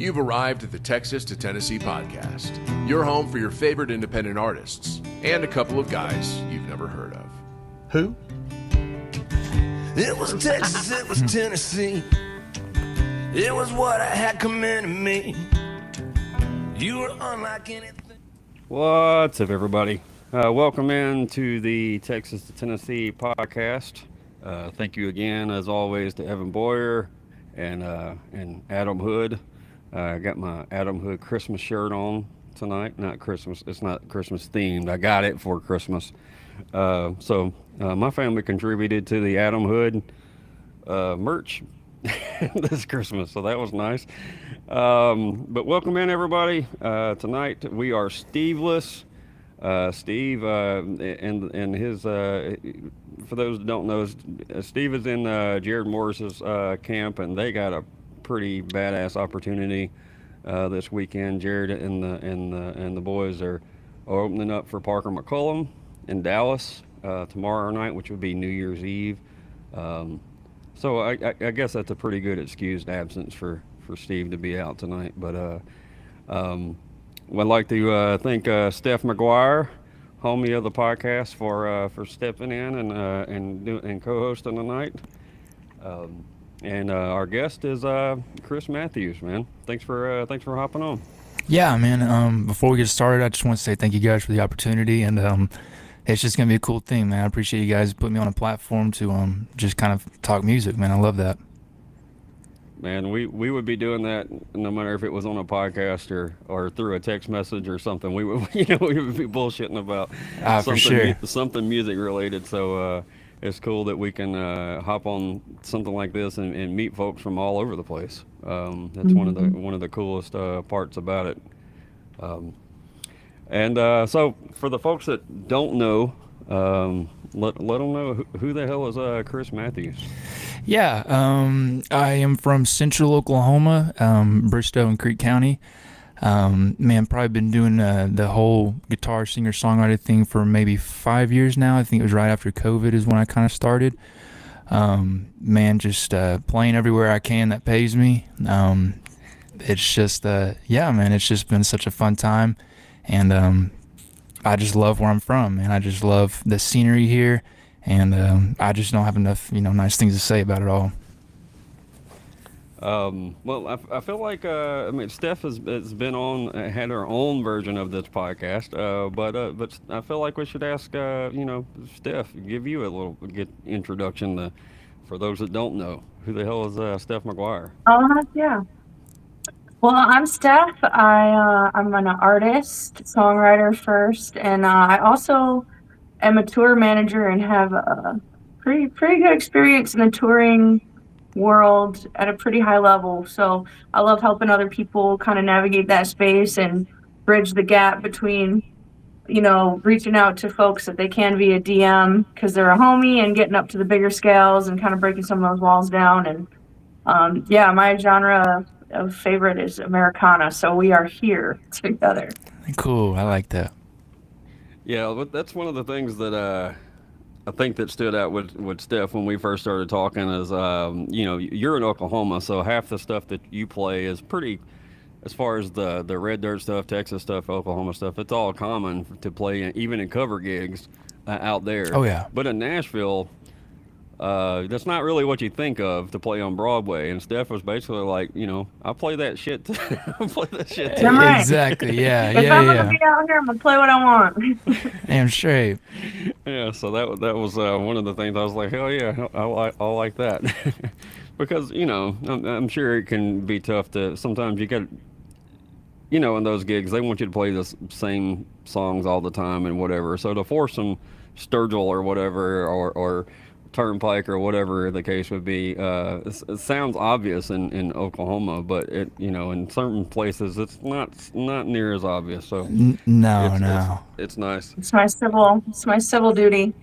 You've arrived at the Texas to Tennessee Podcast, your home for your favorite independent artists, and a couple of guys you've never heard of. Who? It was Texas, it was Tennessee. It was what I had coming to me. You were unlike anything. What's up, everybody? Welcome in to the Texas to Tennessee Podcast. Thank you again, as always, to Evan Boyer and Adam Hood. I got my Adam Hood Christmas shirt on tonight. Not Christmas. It's not Christmas themed. I got it for Christmas. So my family contributed to the Adam Hood merch this Christmas, so that was nice. But welcome in, everybody. Tonight we are Steveless. Steve and his for those that don't know, Steve is in Jared Morris's camp, and they got a pretty badass opportunity this weekend. Jared and the boys are opening up for Parker McCullum in Dallas tomorrow night, which would be New Year's Eve. So I guess that's a pretty good excused absence for Steve to be out tonight. But I'd like to thank Steph McGuire, homie of the podcast, for stepping in and co-hosting tonight. And our guest is Chris Mathews, man. Thanks for hopping on. Yeah, man. Before we get started, I just want to say thank you guys for the opportunity, and it's just gonna be a cool thing, man. I appreciate you guys putting me on a platform to just kind of talk music, man. I love that. Man, we would be doing that no matter if it was on a podcast or through a text message or something. We would we would be bullshitting about something music related. So it's cool that we can hop on something like this and meet folks from all over the place. That's one of the coolest parts about it. So for the folks that don't know, let them know who the hell is Chris Mathews. Yeah, I am from Central Oklahoma, Bristow and Creek County. Man, probably been doing the whole guitar singer-songwriter thing for maybe 5 years now. I think it was right after COVID is when I kind of started. Man, just playing everywhere I can that pays me. It's just, yeah, man, it's just been such a fun time. And I just love where I'm from, man. I just love the scenery here. And I just don't have enough, nice things to say about it all. Well, I feel like Steph has been on, had her own version of this podcast, but I feel like we should ask, Steph, give you a little introduction for those that don't know. Who the hell is Steph McGuire? Yeah. Well, I'm Steph. I'm an artist, songwriter first, and I also am a tour manager and have a pretty good experience in the touring world at a pretty high level. So I love helping other people kind of navigate that space and bridge the gap between, reaching out to folks that they can via DM because they're a homie, and getting up to the bigger scales and kind of breaking some of those walls down. And yeah, my genre of favorite is Americana. So we are here together. Cool. I like that. Yeah, but that's one of the things that I think that stood out with Steph when we first started talking is, you're in Oklahoma, so half the stuff that you play is pretty, as far as the red dirt stuff, Texas stuff, Oklahoma stuff, it's all common to play, even in cover gigs out there. Oh, yeah. But in Nashville, that's not really what you think of to play on Broadway. And Steph was basically like, I play that shit too. I play that shit too. Right. Exactly, yeah. If I'm going to be out here, I'm going to play what I want. Damn straight. Yeah, so that was one of the things I was like, hell yeah, I like that. Because, I'm sure it can be tough to, sometimes you got, in those gigs, they want you to play the same songs all the time and whatever. So to force some Sturgill or whatever, or Turnpike or whatever the case would be, it sounds obvious in Oklahoma, but it in certain places it's not near as obvious. So no, it's nice. It's my civil duty.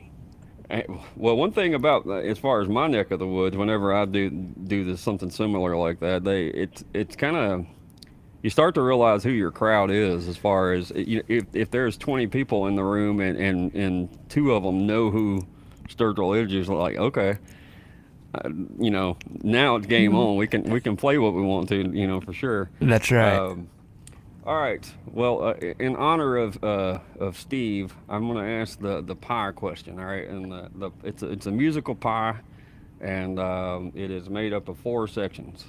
Well, one thing about as far as my neck of the woods, whenever I do this something similar like that, it's kind of, you start to realize who your crowd is, as far as if there's 20 people in the room and two of them know who Sturgill is, like, okay, now it's game on. We can play what we want to, for sure. That's right. All right. Well, in honor of Steve, I'm going to ask the pie question. All right, and it's a musical pie, and it is made up of 4 sections.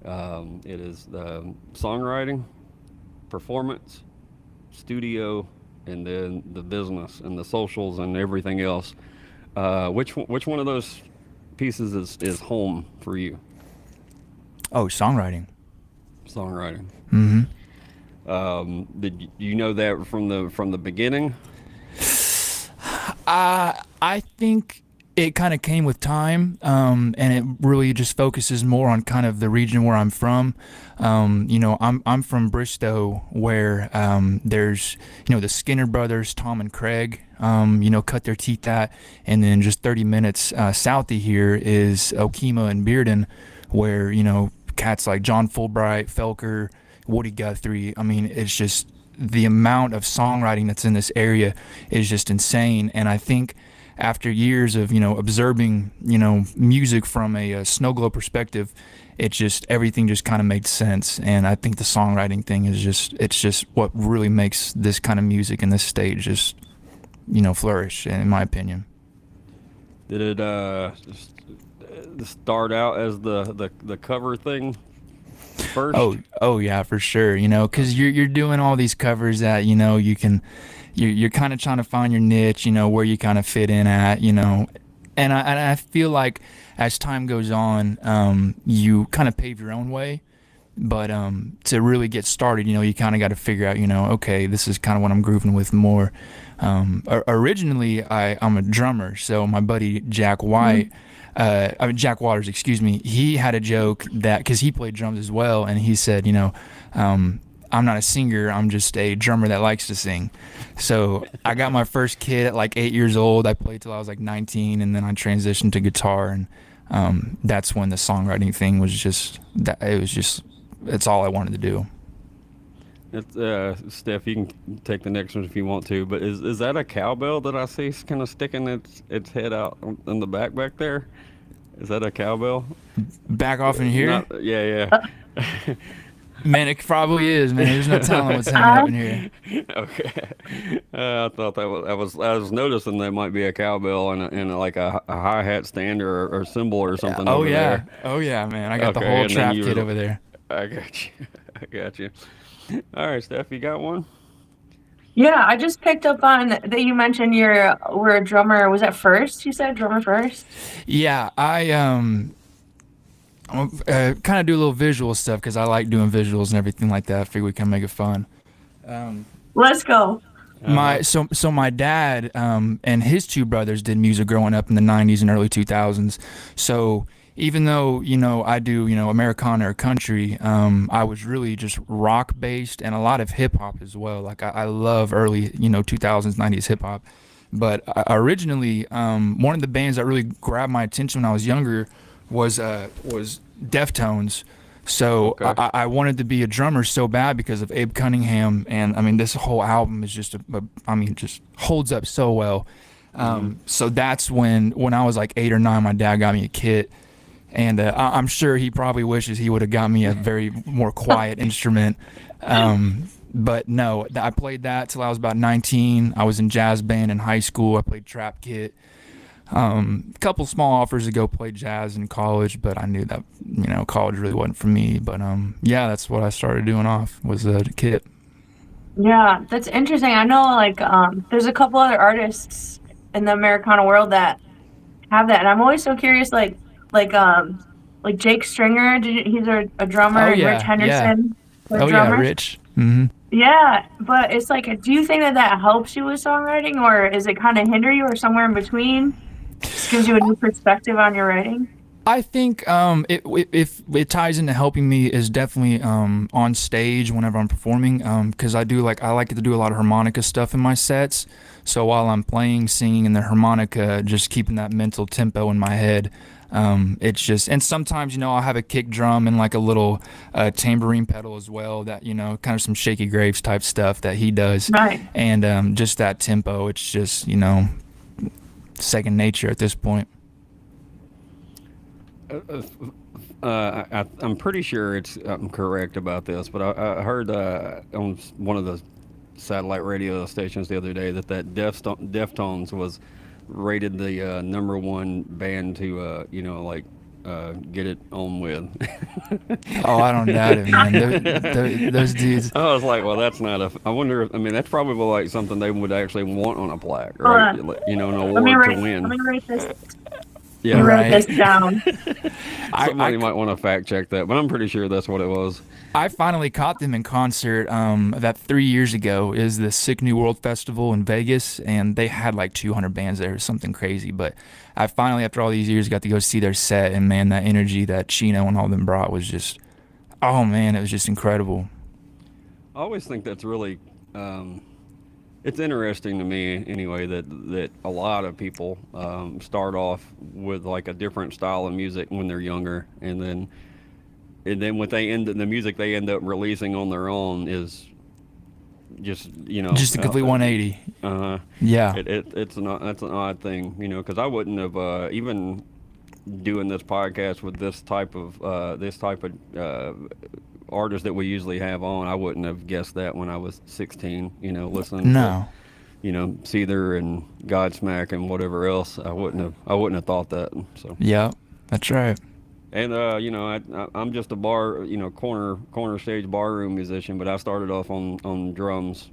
It is songwriting, performance, studio, and then the business and the socials and everything else. Which one of those pieces is home for you? Oh, songwriting. Songwriting. Mm-hmm. Did you know that from the beginning? I think it kind of came with time, and it really just focuses more on kind of the region where I'm from. I'm from Bristow, where there's the Skinner brothers, Tom and Craig, cut their teeth at, and then just 30 minutes south of here is Okemo and Bearden, where cats like John Fulbright, Felker, Woody Guthrie. I mean, it's just the amount of songwriting that's in this area is just insane. And I think after years of observing music from a snow globe perspective, everything just kind of made sense. And I think the songwriting thing is just what really makes this kind of music in this state just flourish, in my opinion. Did it start out as the cover thing first? Oh yeah, for sure. Because you're doing all these covers that you're kind of trying to find your niche, where you kind of fit in at, and I feel like as time goes on, you kind of pave your own way. But to really get started, you kind of got to figure out, okay, this is kind of what I'm grooving with more. Originally, I'm a drummer, so my buddy Jack White. Jack Waters, excuse me, he had a joke that, because he played drums as well, and he said, I'm not a singer, I'm just a drummer that likes to sing. So I got my first kit at like 8 years old. I played till I was like 19, and then I transitioned to guitar, and that's when the songwriting thing was it's all I wanted to do. Steph, you can take the next one if you want to, but is that a cowbell that I see kind of sticking its head out in the back there? Is that a cowbell? Back off in here? Yeah. Man, it probably is, man. There's no telling what's happening up in here. Okay. I thought that was I was noticing there might be a cowbell and like a hi-hat stand or cymbal or something over there. Oh yeah, man. I got the whole trap kit over there. I got you. All right, Steph, you got one? Yeah, I just picked up on that you mentioned we're a drummer. Was that first? You said drummer first? Yeah, I kind of do a little visual stuff because I like doing visuals and everything like that. I figure we can make it fun. Let's go. So my dad and his 2 brothers did music growing up in the 90s and early 2000s. So even though, I do, Americana or country, I was really just rock based and a lot of hip hop as well. Like I love early, 2000s, 90s hip hop. But originally, one of the bands that really grabbed my attention when I was younger was Deftones. So okay. I wanted to be a drummer so bad because of Abe Cunningham. And I mean, this whole album is just holds up so well. So that's when I was like 8 or 9, my dad got me a kit. And I'm sure he probably wishes he would have got me a very more quiet instrument. But no, I played that till I was about 19. I was in jazz band in high school. I played trap kit. A couple small offers to go play jazz in college, but I knew that, college really wasn't for me. But yeah, that's what I started doing was the kit. Yeah, that's interesting. I know there's a couple other artists in the Americana world that have that. And I'm always so curious, like Jake Stringer, he's a drummer, and Rich Henderson. Yeah. Yeah, Rich. Mm-hmm. Yeah, but it's like, do you think that helps you with songwriting, or is it kind of hinder you, or somewhere in between? Just gives you a new perspective on your writing? I think if it ties into helping me is definitely on stage whenever I'm performing, because I like to do a lot of harmonica stuff in my sets. So while I'm playing, singing, and the harmonica, just keeping that mental tempo in my head. It's just, and sometimes, I'll have a kick drum and like a little tambourine pedal as well that, kind of some Shaky Graves type stuff that he does. Right. And just that tempo, it's just, second nature at this point. I'm pretty sure I'm correct about this, but I heard on one of the satellite radio stations the other day that Deftones was rated the number one band to get it on with. Oh, I don't doubt it, man. Those dudes. I was like, well, that's not I wonder if, I mean, that's probably like something they would actually want on a plaque, right? An award to win. Let me write this. Yeah, write this down. Somebody might want to fact check that, but I'm pretty sure that's what it was. I finally caught them in concert about 3 years ago. Is the Sick New World Festival in Vegas, and they had like 200 bands there, something crazy. But I finally, after all these years, got to go see their set, and man, that energy that Chino and all them brought was just, oh man, it was just incredible. I always think that's really, it's interesting to me anyway that a lot of people start off with like a different style of music when they're younger, and then when the music they end up releasing on their own is just a complete 180. Yeah, that's an odd thing, because I wouldn't have even doing this podcast with this type of artist that we usually have on. I wouldn't have guessed that when I was 16. Listening. No. To, Seether and Godsmack and whatever else. I wouldn't have thought that. So. Yeah, that's right. And I'm just a corner stage barroom musician, but I started off on drums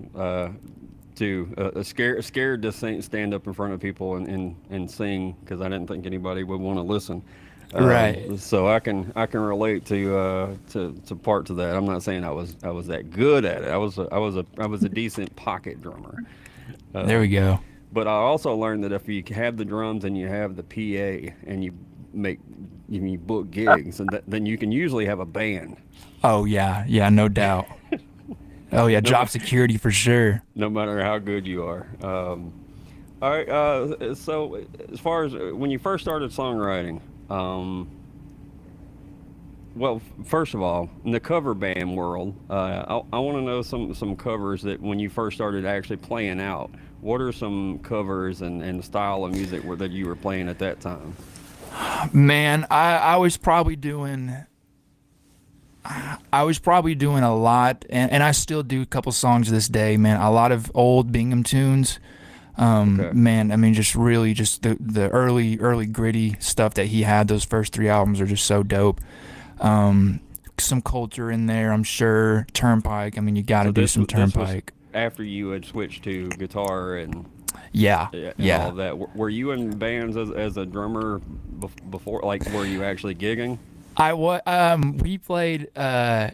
too. Scared to stand up in front of people and sing because I didn't think anybody would want to listen. Right. So I can relate to parts of that. I'm not saying I was that good at it. I was a decent pocket drummer. There we go. But I also learned that if you have the drums and you have the PA and you book gigs, and then you can usually have a band. Oh yeah, no doubt. Oh yeah, job security for sure. No matter how good you are. All right. So as far as when you first started songwriting, well, first of all, in the cover band world, I want to know some covers that when you first started actually playing out. What are some covers and style of music that you were playing at that time? Man, I was probably doing a lot, and I still do a couple songs to this day, man. A lot of old Bingham tunes. Okay. Man, I mean, just really just the early gritty stuff that he had. Those first 3 albums are just so dope. Some Culture in there, I'm sure. Turnpike. I mean, you got to do some Turnpike. After you had switched to guitar and yeah, all of that. Were you in bands as a drummer before? Like, were you actually gigging? We played. I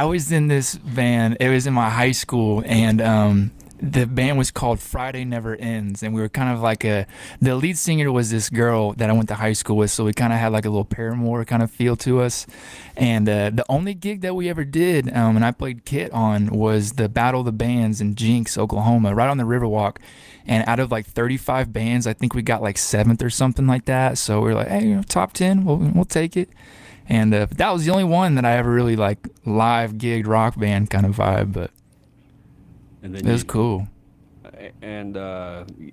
was in this band. It was in my high school, and the band was called Friday Never Ends, and we were kind of like the lead singer was this girl that I went to high school with, so we kind of had like a little Paramore kind of feel to us. And the only gig that we ever did, and I played kit on, was the Battle of the Bands in Jinx, Oklahoma, right on the Riverwalk. And out of like 35 bands, I think we got like 7th or something like that. So we were like, hey, top 10, we'll take it. And that was the only one that I ever really like live gigged rock band kind of vibe, but it was cool. And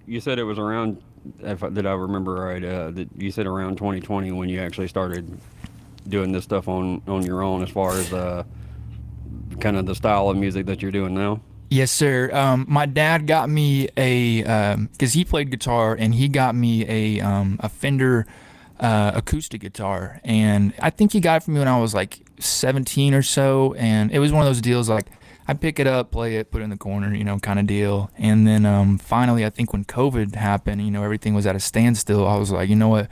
you said it was around, did I remember right, that you said around 2020 when you actually started doing this stuff on your own as far as kind of the style of music that you're doing now? Yes, sir. My dad got me because he played guitar, and he got me a Fender acoustic guitar. And I think he got it for me when I was like 17 or so. And it was one of those deals like, I pick it up, play it, put it in the corner, kind of deal. And then finally, I think when COVID happened, everything was at a standstill. I was like, you know what,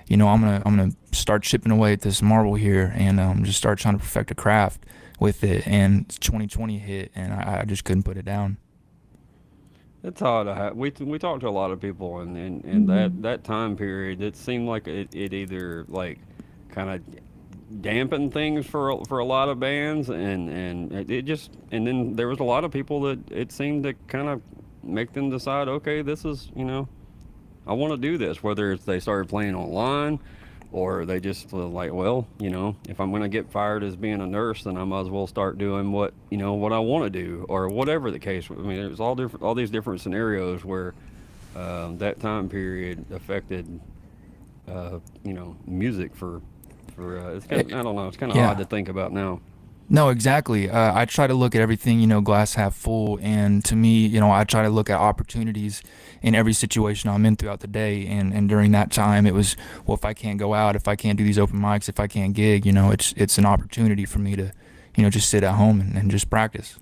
I'm gonna start chipping away at this marble here, and just start trying to perfect a craft with it. And 2020 hit, and I just couldn't put it down. It's odd. We talked to a lot of people, and mm-hmm. that time period, it seemed like it either like kind of dampen things for a lot of bands, and then there was a lot of people that it seemed to kind of make them decide, okay, this is, I want to do this, whether it's they started playing online or they just were like, well, if I'm going to get fired as being a nurse, then I might as well start doing what I want to do, or whatever the case. I mean, it was all these different scenarios where that time period affected music for it's kind of, I don't know, it's kind of Yeah. odd to think about now. No, exactly. I try to look at everything, glass half full. And to me, I try to look at opportunities in every situation I'm in throughout the day. And during that time, it was, well, if I can't go out, if I can't do these open mics, if I can't gig, it's an opportunity for me to, just sit at home and just practice.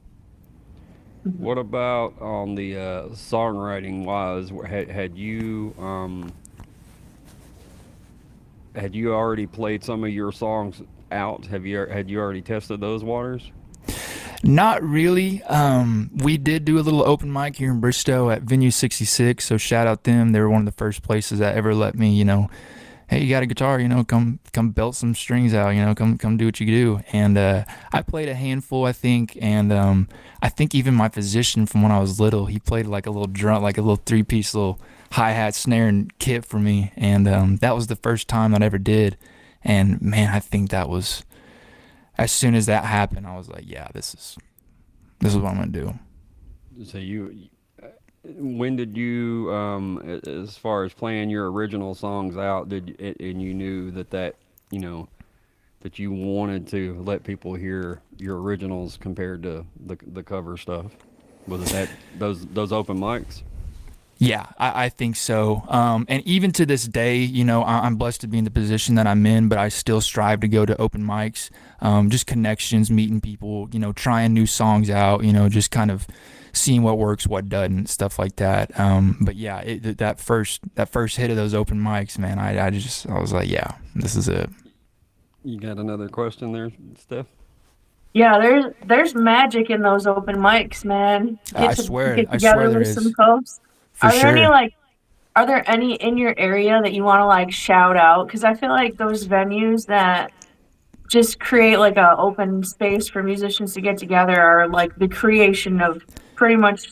What about on the songwriting wise? Had you already played some of your songs out? Had you already tested those waters? Not really. We did do a little open mic here in Bristow at Venue 66, so shout out them. They were one of the first places that ever let me, hey, you got a guitar, come belt some strings out, come do what you do. And I played a handful, I think, and I think even my physician from when I was little, he played like a little drum, like a little 3-piece little hi-hat, snare, and kit for me, and that was the first time that I ever did. And man, I think that was, as soon as that happened, I was like, yeah, this is what I'm gonna do. So when did you, as far as playing your original songs out, and you knew that you wanted to let people hear your originals compared to the cover stuff? Was it those open mics? Yeah, I think so. And even to this day, I'm blessed to be in the position that I'm in, but I still strive to go to open mics, just connections, meeting people, trying new songs out, just kind of seeing what works, what doesn't, stuff like that. But yeah, that first hit of those open mics, man, I was like, yeah, this is it. You got another question there, Steph? Yeah, there's magic in those open mics, man. I swear Together there with is. some folks. For sure. Are there any in your area that you want to shout out? Because I feel like those venues that just create like a open space for musicians to get together are like the creation of pretty much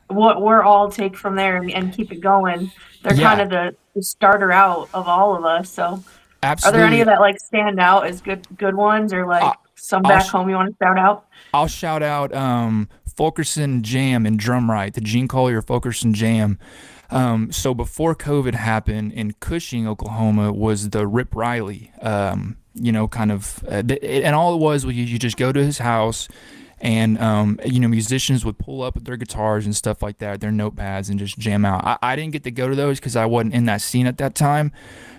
what we're all take from there and keep it going. They're Yeah. kind of the starter out of all of us. So Absolutely. are there any that stand out as good ones, or some back home you want to shout out? I'll shout out Fulkerson Jam and Drumright, the Gene Collier Fulkerson Jam. So before COVID happened in Cushing, Oklahoma, was the Rip Riley, and all it was you just go to his house, and musicians would pull up with their guitars and stuff like that, their notepads, and just jam out. I didn't get to go to those because I wasn't in that scene at that time.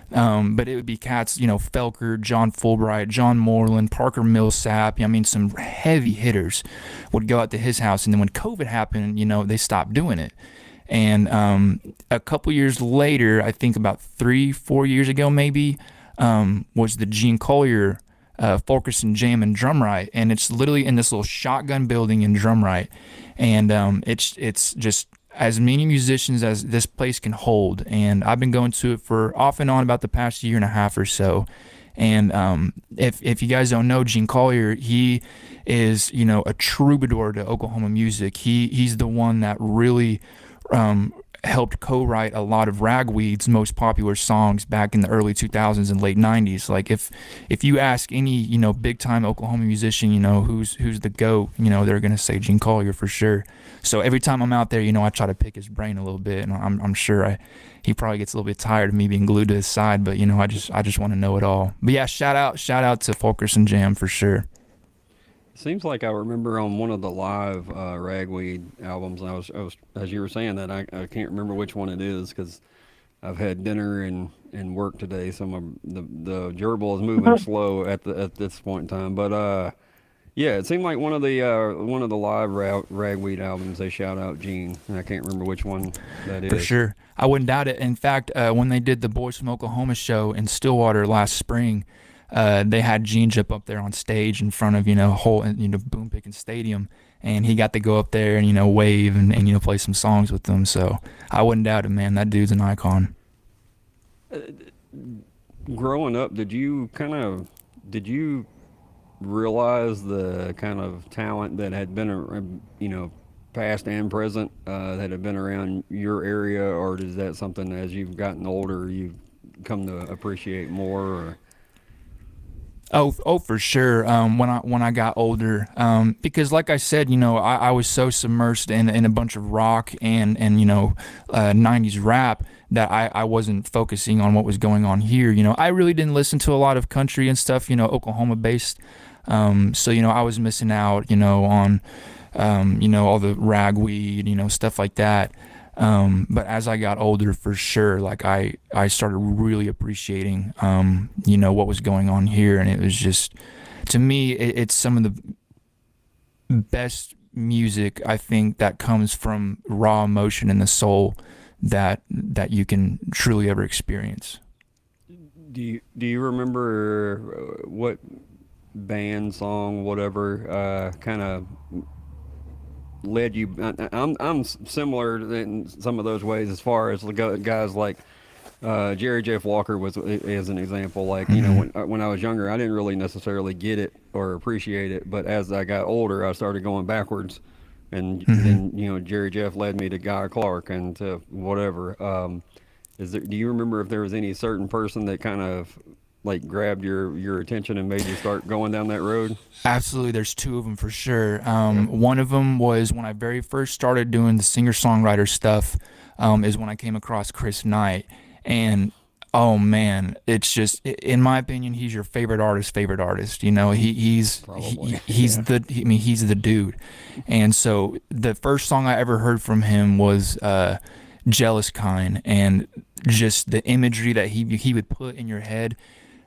But it would be cats, Felker, John Fulbright, John Moreland, Parker Millsap. Some heavy hitters would go out to his house. And then when COVID happened, they stopped doing it. And a couple years later, I think about 3-4 years ago maybe, was the Gene Collier Fulkerson Jam and Drumright. And it's literally in this little shotgun building in Drumright. And it's just as many musicians as this place can hold, and I've been going to it for off and on about the past year and a half or so. And if you guys don't know Gene Collier, he is a troubadour to Oklahoma music. He's the one that really helped co-write a lot of Ragweed's most popular songs back in the early 2000s and late 90s. Like if you ask any big time Oklahoma musician who's the GOAT, they're gonna say Gene Collier for sure. So every time I'm out there, I try to pick his brain a little bit, and I'm sure he probably gets a little bit tired of me being glued to his side, but I just want to know it all. But yeah, shout out to Fulkerson Jam for sure. Seems like I remember on one of the live Ragweed albums, I was as you were saying that, I can't remember which one it is because I've had dinner and work today, so the gerbil is moving slow at this point in time. But yeah, it seemed like one of the live Ragweed albums they shout out Gene, and I can't remember which one that is. For sure, I wouldn't doubt it. In fact, when they did the Boys from Oklahoma show in Stillwater last spring, they had Gene jump up there on stage in front of whole Boom Picking Stadium, and he got to go up there and wave and play some songs with them. So I wouldn't doubt it, man. That dude's an icon. Growing up, did you realize the kind of talent that had been past and present that had been around your area, or is that something as you've gotten older you've come to appreciate more? Or? Oh, for sure. When I got older, because like I said, I was so submersed in a bunch of rock and '90s rap that I wasn't focusing on what was going on here. I really didn't listen to a lot of country and stuff. Oklahoma based. So I was missing out. On all the ragweed, stuff like that. But as I got older, for sure, like I started really appreciating, what was going on here. And it was just, to me, it's some of the best music, I think, that comes from raw emotion in the soul that you can truly ever experience. Do you remember what band, song, whatever, kind of led you? I'm similar in some of those ways, as far as guys like Jerry Jeff Walker was as an example. Like, when I was younger, I didn't really necessarily get it or appreciate it, but as I got older, I started going backwards, and then Jerry Jeff led me to Guy Clark and to whatever. Do you remember if there was any certain person that kind of like grabbed your attention and made you start going down that road? Absolutely. There's two of them for sure. One of them was when I very first started doing the singer-songwriter stuff, is when I came across Chris Knight. And oh man, it's just, in my opinion, he's your favorite artist. He's the dude. And so the first song I ever heard from him was Jealous Kind, and just the imagery that he would put in your head,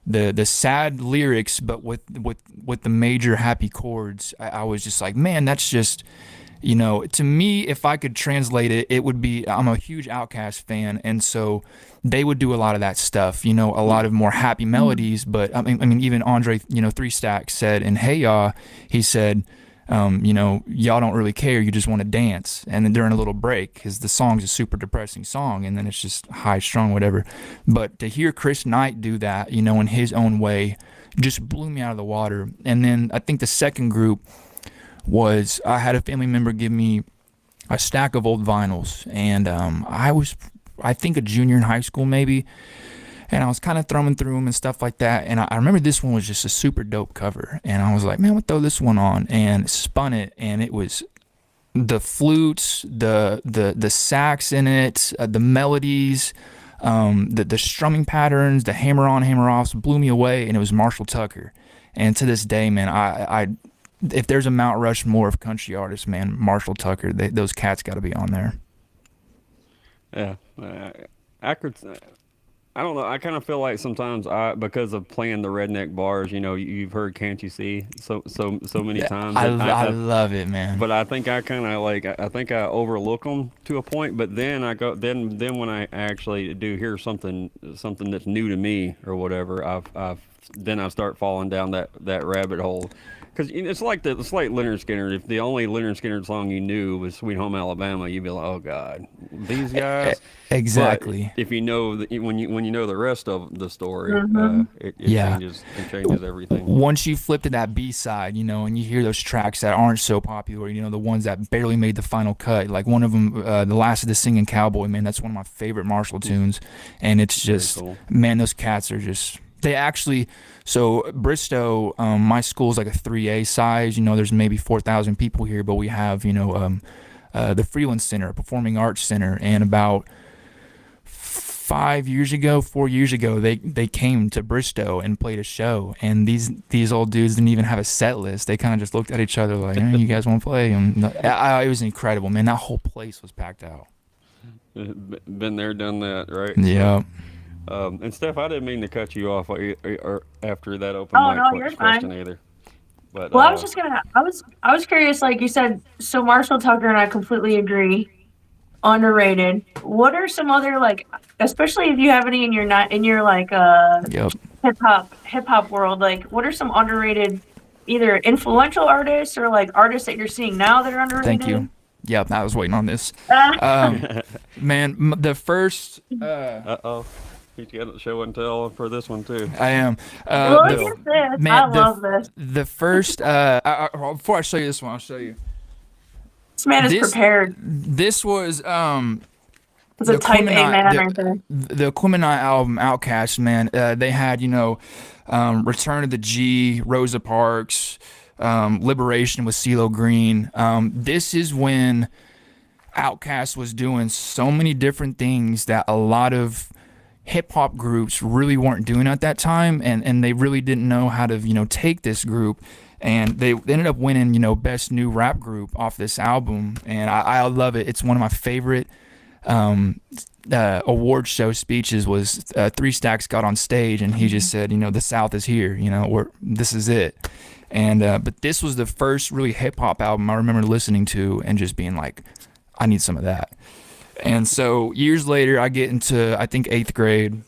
the sad lyrics, but with the major happy chords. I was just like, man, that's just, to me, if I could translate it, it would be, I'm a huge Outkast fan, and so they would do a lot of that stuff, a lot of more happy melodies. But I mean, even Andre, 3 Stack said in Hey Ya, he said, y'all don't really care, you just want to dance. And then during a little break, because the song's a super depressing song, and then it's just high strung, whatever. But to hear Chris Knight do that, in his own way, just blew me out of the water. And then I think the second group was, I had a family member give me a stack of old vinyls, and I think a junior in high school maybe, and I was kind of thumbing through them and stuff like that, and I remember this one was just a super dope cover, and I was like, man, we'll throw this one on, and spun it, and it was the flutes, the sax in it, the melodies, the strumming patterns, the hammer on, hammer offs blew me away, and it was Marshall Tucker. And to this day, man, I if there's a Mount Rushmore of country artists, man, Marshall Tucker, those cats got to be on there. Yeah, I don't know. I kind of feel like sometimes because of playing the redneck bars, you've heard "Can't You See" so many times. I love it, man. But I think I kind of I think I overlook them to a point. But then then when I actually do hear something that's new to me or whatever, I start falling down that rabbit hole. Because it's like Lynyrd Skynyrd. If the only Lynyrd Skynyrd song you knew was "Sweet Home Alabama," you'd be like, "Oh God, these guys." Exactly. But if you know when you know the rest of the story, it changes everything. Once you flip to that B side, and you hear those tracks that aren't so popular, the ones that barely made the final cut. Like one of them, "The Last of the Singing Cowboy," man, that's one of my favorite Marshall tunes, and it's just, cool. Man, those cats are just. They actually, so Bristow, my school's like a 3A size. There's maybe 4,000 people here, but we have, the Freeland Center, a performing arts center, and about 4 years ago, they came to Bristow and played a show, and these old dudes didn't even have a set list. They kind of just looked at each other like, hey, you guys want to play? And it was incredible, man. That whole place was packed out. Been there, done that, right? Yeah. And Steph, I didn't mean to cut you off or after that open mic question either. But, well, I was curious, like you said, so Marshall Tucker, and I completely agree, underrated. What are some other, like, especially if you have any in your hip hop world, like, what are some underrated, either influential artists or like artists that you're seeing now that are underrated? Thank you. Yep, I was waiting on this. Man, the first. You got a show and tell for this one too. I am. Look at this. Man, I love this. The first. Before I show you this one, I'll show you. This man is prepared. This was It's a type A man right there. The Aquemini album, Outcast, man, they had, Return of the G, Rosa Parks, Liberation with CeeLo Green. This is when Outkast was doing so many different things that a lot of hip-hop groups really weren't doing at that time, and they really didn't know how to, take this group. And they ended up winning, Best New Rap Group off this album, and I love it. It's one of my favorite award show speeches. Was 3 Stacks got on stage and he just said, the South is here, this is it. And but this was the first really hip hop album I remember listening to and just being like, I need some of that. And so years later, I get into, I think, 8th grade.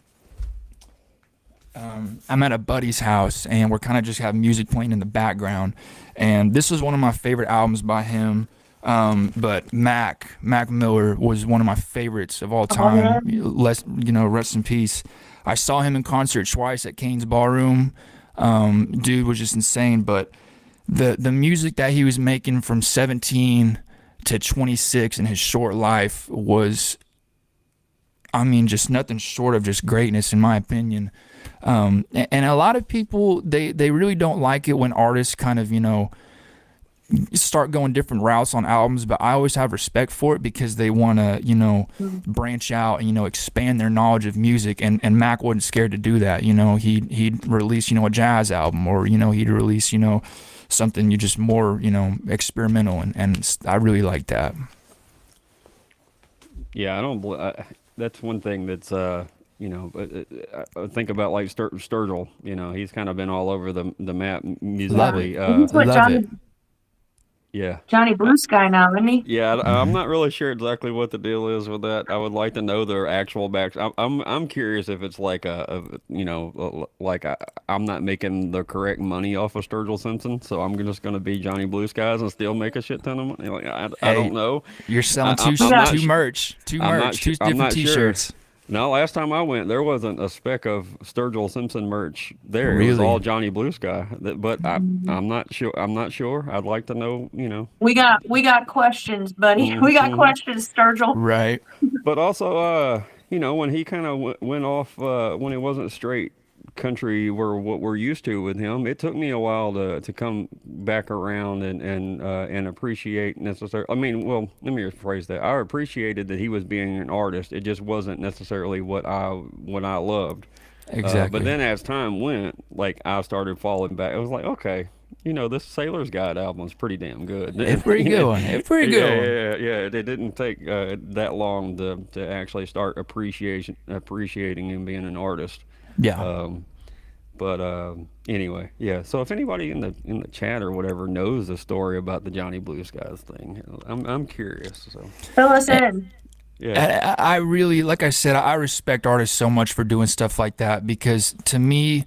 I'm at a buddy's house and we're kind of just having music playing in the background, and this was one of my favorite albums by him. But Mac Miller was one of my favorites of all time. Rest in peace. I saw him in concert twice at Kane's Ballroom. Dude was just insane. But the music that he was making from 17 to 26 in his short life was, just nothing short of just greatness, in my opinion. And a lot of people, they really don't like it when artists kind of, start going different routes on albums, but I always have respect for it because they want to, branch out and, expand their knowledge of music. And Mac wasn't scared to do that. He'd release, a jazz album, or, he'd release, something just more, experimental. And I really like that. Yeah, that's one thing that's, I think about like Sturgill, he's kind of been all over the map musically. He's what Johnny, yeah. Johnny Blue Sky now, isn't he? Yeah, I'm not really sure exactly what the deal is with that. I would like to know their actual back. I'm curious if it's like I'm not making the correct money off of Sturgill Simpson, so I'm just going to be Johnny Blue Skies and still make a shit ton of money. Like I don't know. You're selling two merch, two different T-shirts. Sure. No, last time I went, there wasn't a speck of Sturgill Simpson merch there. Really? It was all Johnny Blue Sky. But I'm not sure. I'd like to know. We got questions, buddy. We got questions, Sturgill. Right. But also, when he kind of went off, when it wasn't straight country, what we're used to with him, it took me a while to come back around and appreciate necessarily. Let me rephrase that. I appreciated that he was being an artist. It just wasn't necessarily what I loved. Exactly. But then as time went, like I started falling back. It was like, okay, this Sailor's Guide album is pretty damn good. It's pretty good one. Yeah. It didn't take that long to actually start appreciating him being an artist. Yeah. Anyway, yeah. So if anybody in the chat or whatever knows the story about the Johnny Blue Skies thing, I'm curious. So fill us in. Yeah. I really, like I said, I respect artists so much for doing stuff like that, because to me,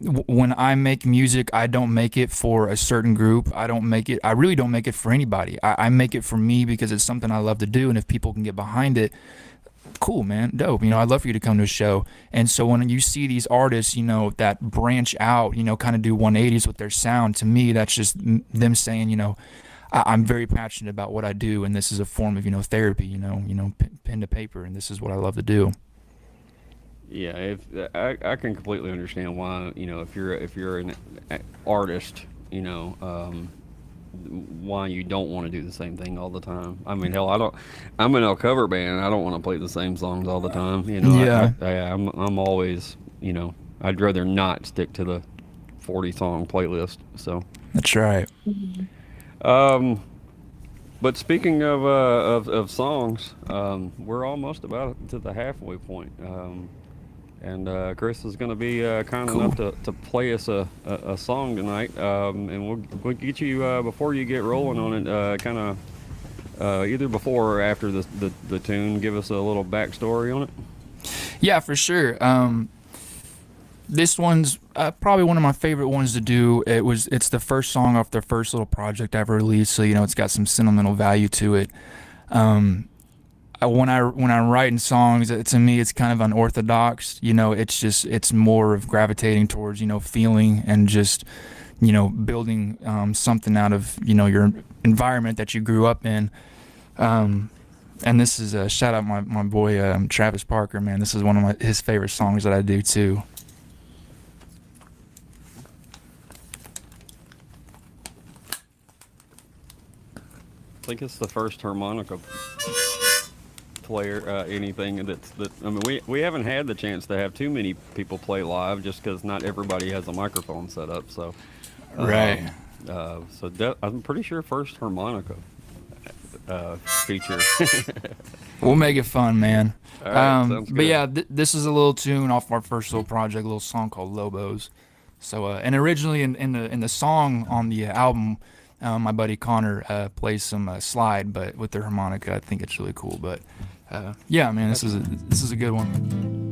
when I make music, I don't make it for a certain group. I really don't make it for anybody. I make it for me because it's something I love to do, and if people can get behind it, cool, man, dope. I'd love for you to come to a show. And so when you see these artists, that branch out, kind of do 180s with their sound, to me, that's just them saying, I'm very passionate about what I do, and this is a form of, therapy, pen to paper, and this is what I love to do. Yeah, I can completely understand why, if you're an artist, why you don't want to do the same thing all the time. I mean, hell, I'm in a cover band, and I don't want to play the same songs all the time. Yeah. I'm always, I'd rather not stick to the 40 song playlist. So that's right. But speaking of songs, we're almost about to the halfway point. And Chris is going to be kind enough to play us a song tonight, and we'll get you before you get rolling on it. Kind of either before or after the tune. Give us a little backstory on it. Yeah, for sure. This one's probably one of my favorite ones to do. It's the first song off their first little project I ever released, so it's got some sentimental value to it. When I'm writing songs, to me it's kind of unorthodox. It's more of gravitating towards feeling and just building something out of your environment that you grew up in. And this is a shout out my boy Travis Parker, man. This is one of his favorite songs that I do too. I think it's the first harmonica player, anything that. I mean, we haven't had the chance to have too many people play live, just because not everybody has a microphone set up. So, Right. I'm pretty sure first harmonica feature. We'll make it fun, man. All right, sounds but good. yeah, this is a little tune off our first little project, a little song called Lobos. So, and originally in the song on the album, my buddy Connor plays some slide, but with the harmonica, I think it's really cool. But yeah, man, this is a good one.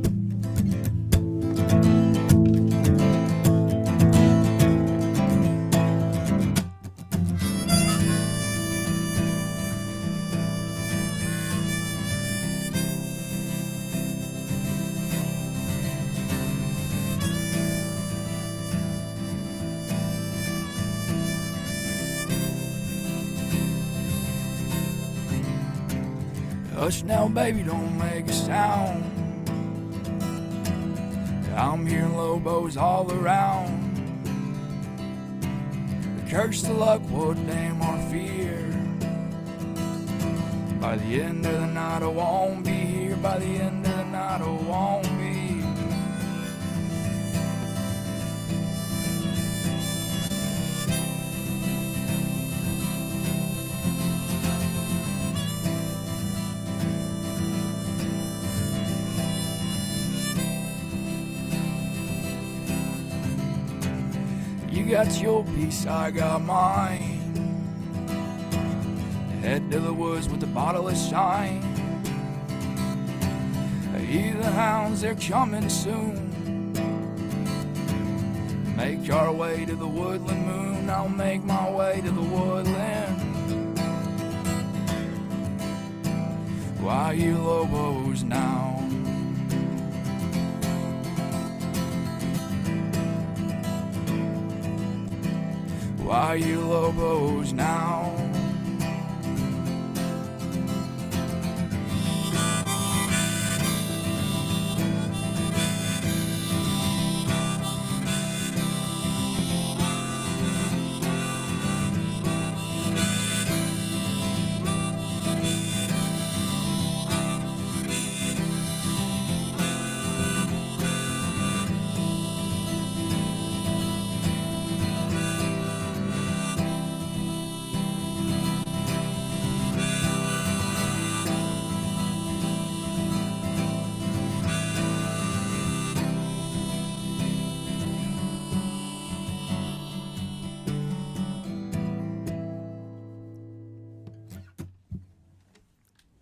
Hush now, baby, don't make a sound. I'm hearing Lobos all around. Curse the luck, what name or fear. By the end of the night, I won't be here. By the end of the night, I won't be. You got your piece, I got mine. Head to the woods with a bottle of shine. I hear the hounds, they're coming soon. Make our way to the woodland moon. I'll make my way to the woodland. Why you Lobos now? Why you Lobos now?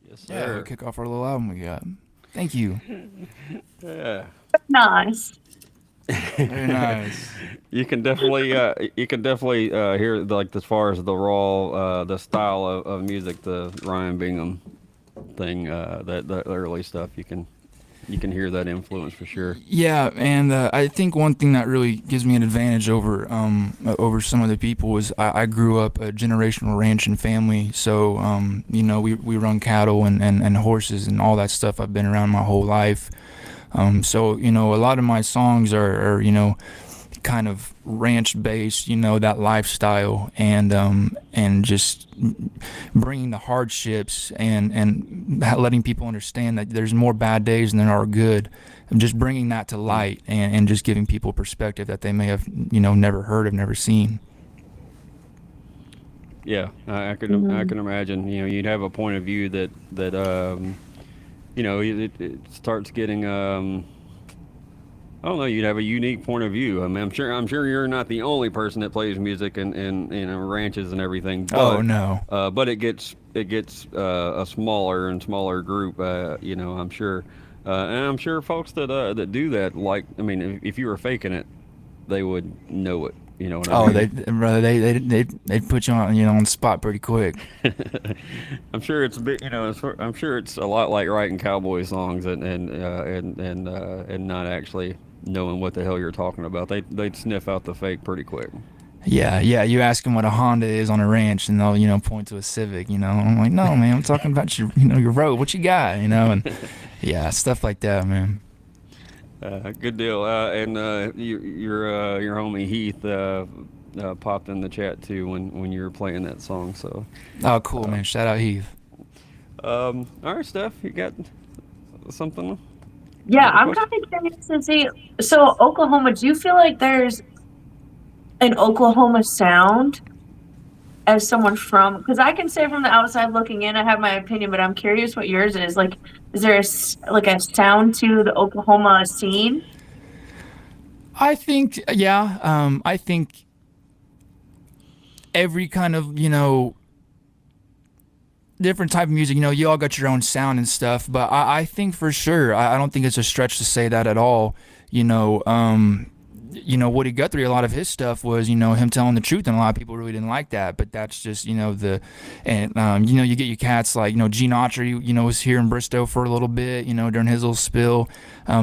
Yes, Yeah, sir. we'll kick off our little album we got. Thank you. Yeah. Nice. Very nice. You can definitely hear, like, as far as the raw the style of music, the Ryan Bingham thing, that early stuff. You can hear that influence for sure. Yeah, and I think one thing that really gives me an advantage over some of the people is I grew up a generational ranching family, so you know, we run cattle and horses and all that stuff. I've been around my whole life, so you know, a lot of my songs are you know, kind of ranch based, you know, that lifestyle, and just bringing the hardships and letting people understand that there's more bad days than there are good, and just bringing that to light, and just giving people perspective that they may have, you know, never heard of, never seen. Yeah, I can imagine. You know, you'd have a point of view that you know, it starts getting I don't know. You'd have a unique point of view. I mean, I'm sure you're not the only person that plays music in ranches and everything. But, Oh no. But it gets a smaller and smaller group. You know, I'm sure, and I'm sure folks that do that, like, I mean, if you were faking it, they would know it. You know what I mean? They'd put you on, you know, on the spot pretty quick. I'm sure it's a bit, you know. I'm sure it's a lot like writing cowboy songs and not actually knowing what the hell you're talking about. They'd sniff out the fake pretty quick. Yeah, you ask them what a Honda is on a ranch, and they'll, point to a Civic, I'm like, no, man, I'm talking about your road. What you got, and yeah, stuff like that, man. Good deal. And your homie Heath popped in the chat too when you were playing that song. So. Oh, cool, man. Shout out Heath. All right, Steph, you got something? Yeah, I'm kind of curious to see. So, Oklahoma, do you feel like there's an Oklahoma sound as someone from? Because I can say from the outside looking in, I have my opinion, but I'm curious what yours is. Like, is there a sound to the Oklahoma scene? I think, yeah. I think every kind of, different type of music, you all got your own sound and stuff, but I think for sure, I don't think it's a stretch to say that at all. Woody Guthrie, a lot of his stuff was, him telling the truth, and a lot of people really didn't like that, but that's just, you get your cats like, Gene Autry, was here in Bristow for a little bit, during his little spill.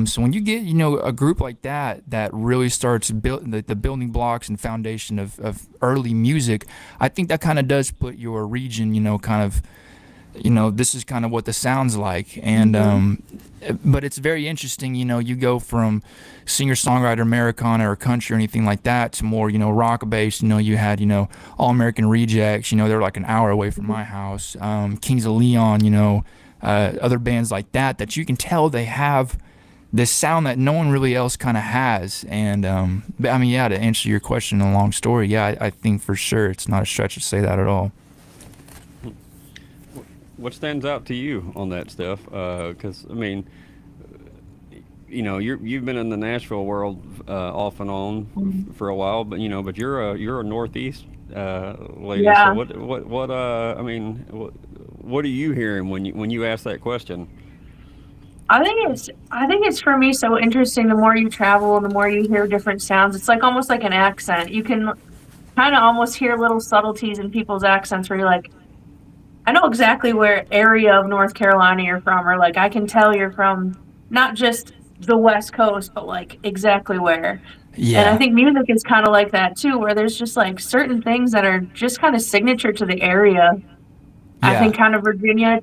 So when you get, a group like that really starts the building blocks and foundation of early music, I think that kind of does put your region, kind of, this is kind of what the sound's like. And but it's very interesting, you go from singer-songwriter Americana or country or anything like that to more, rock based. You had, All American Rejects, they're like an hour away from my house. Kings of Leon, other bands like that you can tell they have this sound that no one really else kind of has. And but I mean, yeah, to answer your question in a long story, yeah, I think for sure it's not a stretch to say that at all. What stands out to you on that stuff? Because I mean, you've been in the Nashville world off and on for a while, but you're a Northeast lady. Yeah. So what are you hearing when you ask that question? I think it's for me so interesting. The more you travel and the more you hear different sounds, it's like almost like an accent. You can kind of almost hear little subtleties in people's accents where you're like, I know exactly where area of North Carolina you're from, or like I can tell you're from not just the West Coast, but like exactly where. Yeah. And I think music is kind of like that too, where there's just like certain things that are just kind of signature to the area. Yeah. I think kind of Virginia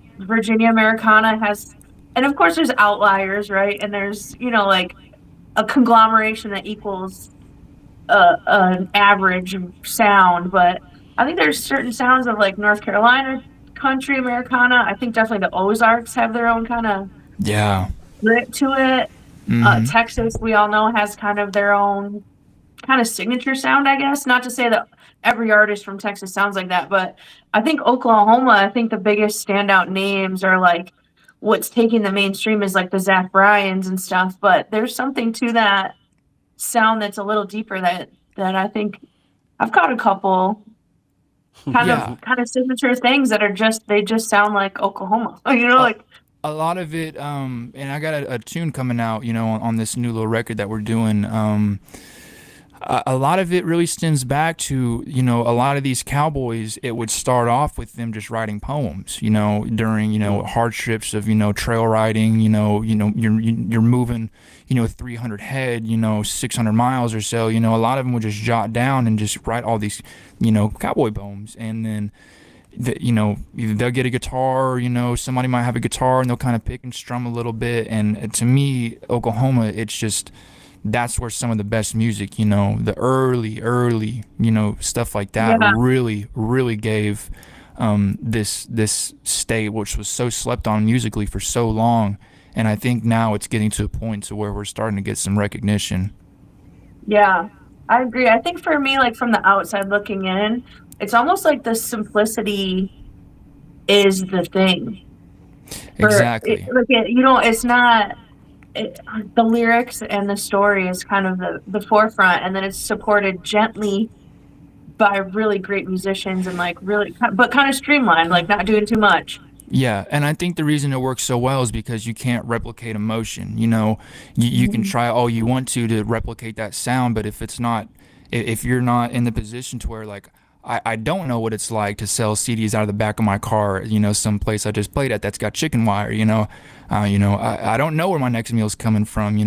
Americana has, and of course there's outliers, right? And there's, like a conglomeration that equals an average sound, but I think there's certain sounds of like North Carolina country Americana. I think definitely the Ozarks have their own kind of grit to it. Texas, we all know, has kind of their own kind of signature sound, I guess. Not to say that every artist from Texas sounds like that, but I think Oklahoma, I think the biggest standout names are like what's taking the mainstream is like the Zach Bryans and stuff, but there's something to that sound that's a little deeper that I think I've got a couple kind of signature things that are they just sound like Oklahoma. Like a lot of it, and I got a tune coming out, on this new little record that we're doing. A lot of it really stems back to, a lot of these cowboys, it would start off with them just writing poems, during, hardships of, trail riding, you're moving, 300 head, 600 miles or so, a lot of them would just jot down and just write all these, cowboy poems. And then, either they'll get a guitar, or, somebody might have a guitar and they'll kind of pick and strum a little bit. And to me, Oklahoma, it's just, that's where some of the best music, the early, stuff like that really, really gave this state, which was so slept on musically for so long. And I think now it's getting to a point to where we're starting to get some recognition. Yeah, I agree. I think for me, like from the outside looking in, it's almost like the simplicity is the thing. Exactly. It's not... the lyrics and the story is kind of the forefront, and then it's supported gently by really great musicians and like really, but kind of streamlined, like not doing too much. Yeah, and I think the reason it works so well is because you can't replicate emotion. You can try all you want to replicate that sound, but if you're not in the position to where like I don't know what it's like to sell CDs out of the back of my car, some place I just played at that's got chicken wire, I don't know where my next meal's coming from,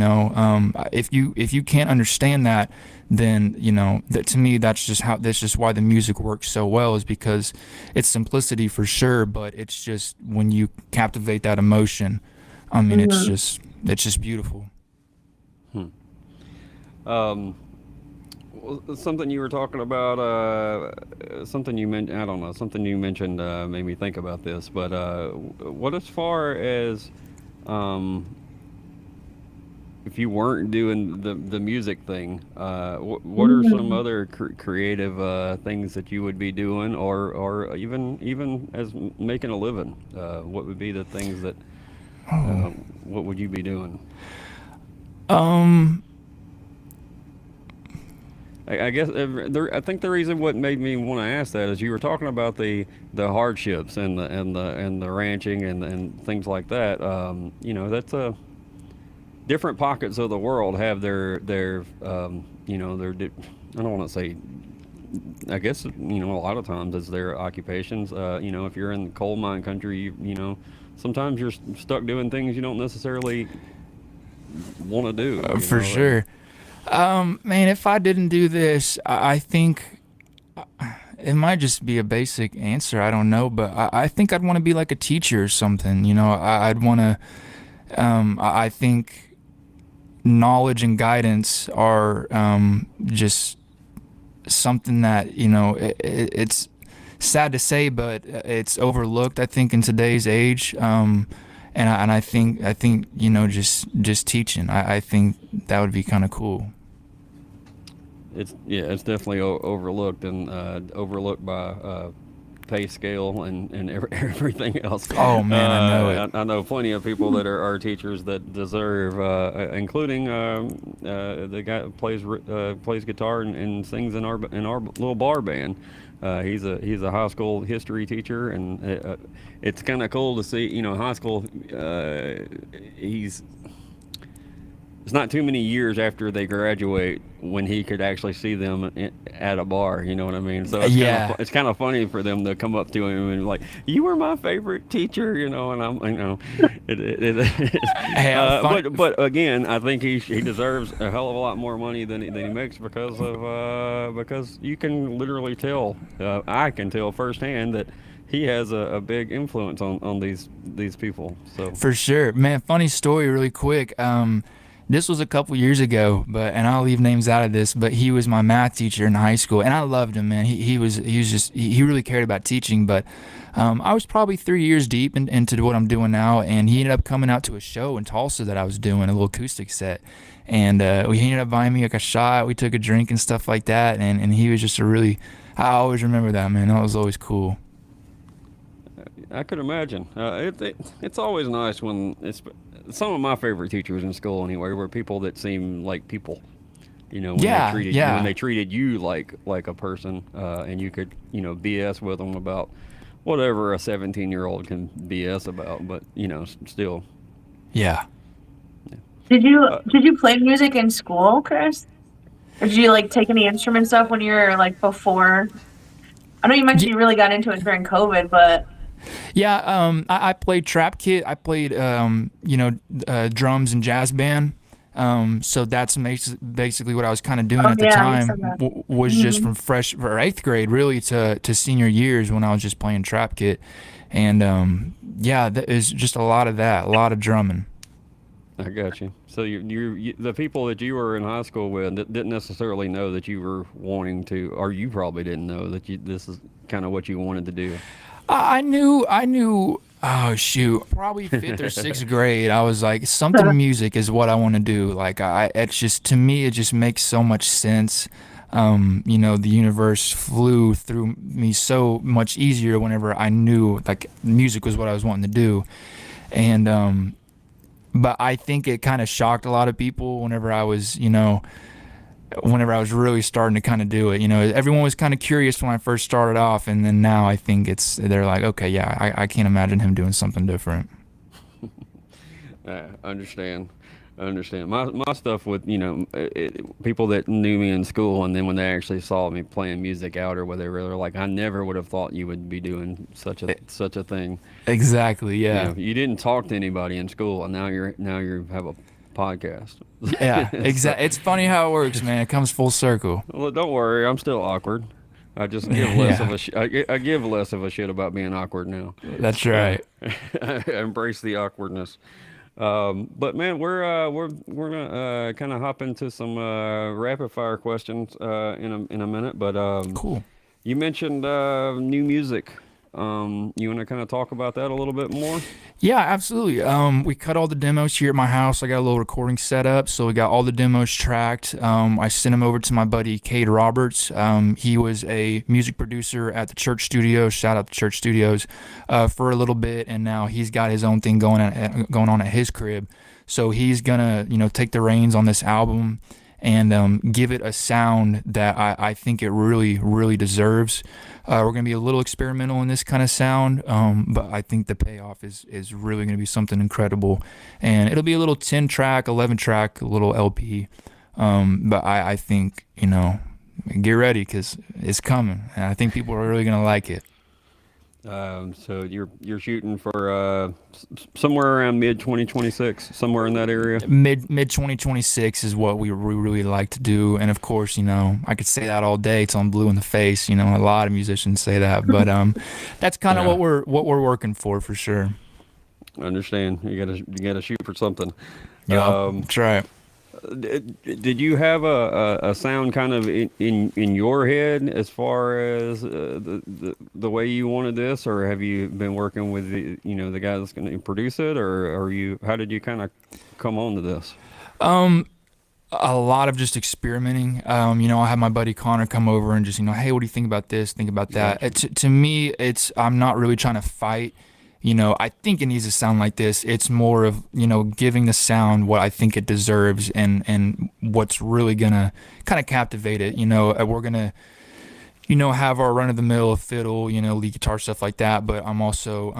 if you can't understand that, then, that to me, that's just why the music works so well, is because it's simplicity for sure, but it's just when you captivate that emotion, I mean, it's just beautiful. Something you were talking about, something you mentioned, I don't know, something you mentioned made me think about this, but what as far as if you weren't doing the music thing, what are some other creative things that you would be doing, or even as making a living? What would be the things that, what would you be doing? I guess I think the reason what made me want to ask that is you were talking about the hardships and the ranching and things like that. That's a different pockets of the world have their I don't want to say, I guess a lot of times it's their occupations. If you're in coal mine country, sometimes you're stuck doing things you don't necessarily want to do. For sure. Man, if I didn't do this, I think it might just be a basic answer. I don't know, but I think I'd want to be like a teacher or something. I'd want to. I think knowledge and guidance are just something that it's sad to say, but it's overlooked, I think, in today's age. And I think just teaching. I think that would be kind of cool. It's definitely overlooked and overlooked by pay scale and everything else. Oh man, I know it. I know plenty of people that are teachers that deserve, including the guy that plays guitar and sings in our little bar band. He's a high school history teacher, and it's kind of cool to see. High school. It's not too many years after they graduate when he could actually see them at a bar. You know what I mean? So it's kind of funny for them to come up to him and like, "You were my favorite teacher," and I'm, but again, I think he deserves a hell of a lot more money than he makes because you can literally tell, I can tell firsthand that he has a big influence on these people. So for sure, man. Funny story, really quick. This was a couple years ago, and I'll leave names out of this, but he was my math teacher in high school, and I loved him, man. He really cared about teaching, but I was probably 3 years deep into what I'm doing now, and he ended up coming out to a show in Tulsa that I was doing, a little acoustic set, and he ended up buying me like a shot. We took a drink and stuff like that, and he was just I always remember that, man. That was always cool. I could imagine. It's always nice when some of my favorite teachers in school anyway were people that seem like people, when they treated you like a person, and you could, BS with them about whatever a 17-year-old can BS about, but, still. Yeah. Did you play music in school, Chris? Or did you take any instrument stuff when you were before? I know you mentioned you really got into it during COVID, but. Yeah, I played trap kit. I played, drums and jazz band. So that's basically what I was kind of doing at the time. Was just from eighth grade really to senior years when I was just playing trap kit, and there's just a lot of that, a lot of drumming. I got you. So you the people that you were in high school with didn't necessarily know that you were wanting to, or you probably didn't know that this is kind of what you wanted to do. I knew, oh shoot, probably 5th or 6th grade. I was like, something music is what I want to do. It's just, to me, it just makes so much sense. The universe flew through me so much easier whenever I knew music was what I was wanting to do. And, but I think it kind of shocked a lot of people whenever I was really starting to kind of do it. Everyone was kind of curious when I first started off, and then now I think they're like, okay, yeah, I can't imagine him doing something different. I understand. I understand. My stuff with, people that knew me in school, and then when they actually saw me playing music out or whatever, they're like, I never would have thought you would be doing such a thing. Exactly. Yeah. You didn't talk to anybody in school, and now you have a podcast. Yeah. Exactly. It's funny how it works, man. It comes full circle. Well, don't worry, I'm still awkward. I just give less of a I give less of a shit about being awkward now. That's right. I embrace the awkwardness. But man, we're gonna kind of hop into some rapid fire questions in a minute. But Cool. you mentioned new music. You want to kind of talk about that a little bit more? Yeah, absolutely. We cut all the demos here at my house. I got a little recording set up, so we got all the demos tracked. I sent them over to my buddy Cade Roberts. He was a music producer at the Church Studios. Shout out to Church Studios for a little bit, and now he's got his own thing going on at his crib. So he's gonna, take the reins on this album and give it a sound that I think it really, really deserves. We're going to be a little experimental in this kind of sound, but I think the payoff is really going to be something incredible. And it'll be a little 10-track, 11-track, little LP. But I think, get ready because it's coming. And I think people are really going to like it. So you're shooting for somewhere around mid 2026, somewhere in that area. Mid 2026 is what we really like to do, and of course, I could say that all day till I'm blue in the face. A lot of musicians say that, but that's kind of what we're working for sure. I understand. You gotta shoot for something. Yeah, that's right. Did you have a sound kind of in your head as far as the way you wanted this, or have you been working with the guy that's going to produce it, or how did you kind of come on to this? A lot of just experimenting. I had my buddy Connor come over and just hey, what do you think about this? Think about that. Gotcha. To me, I'm not really trying to fight. I think it needs to sound like this. It's more of, giving the sound what I think it deserves and what's really going to kind of captivate it. We're going to, have our run-of-the-mill fiddle, lead guitar, stuff like that. But I'm also,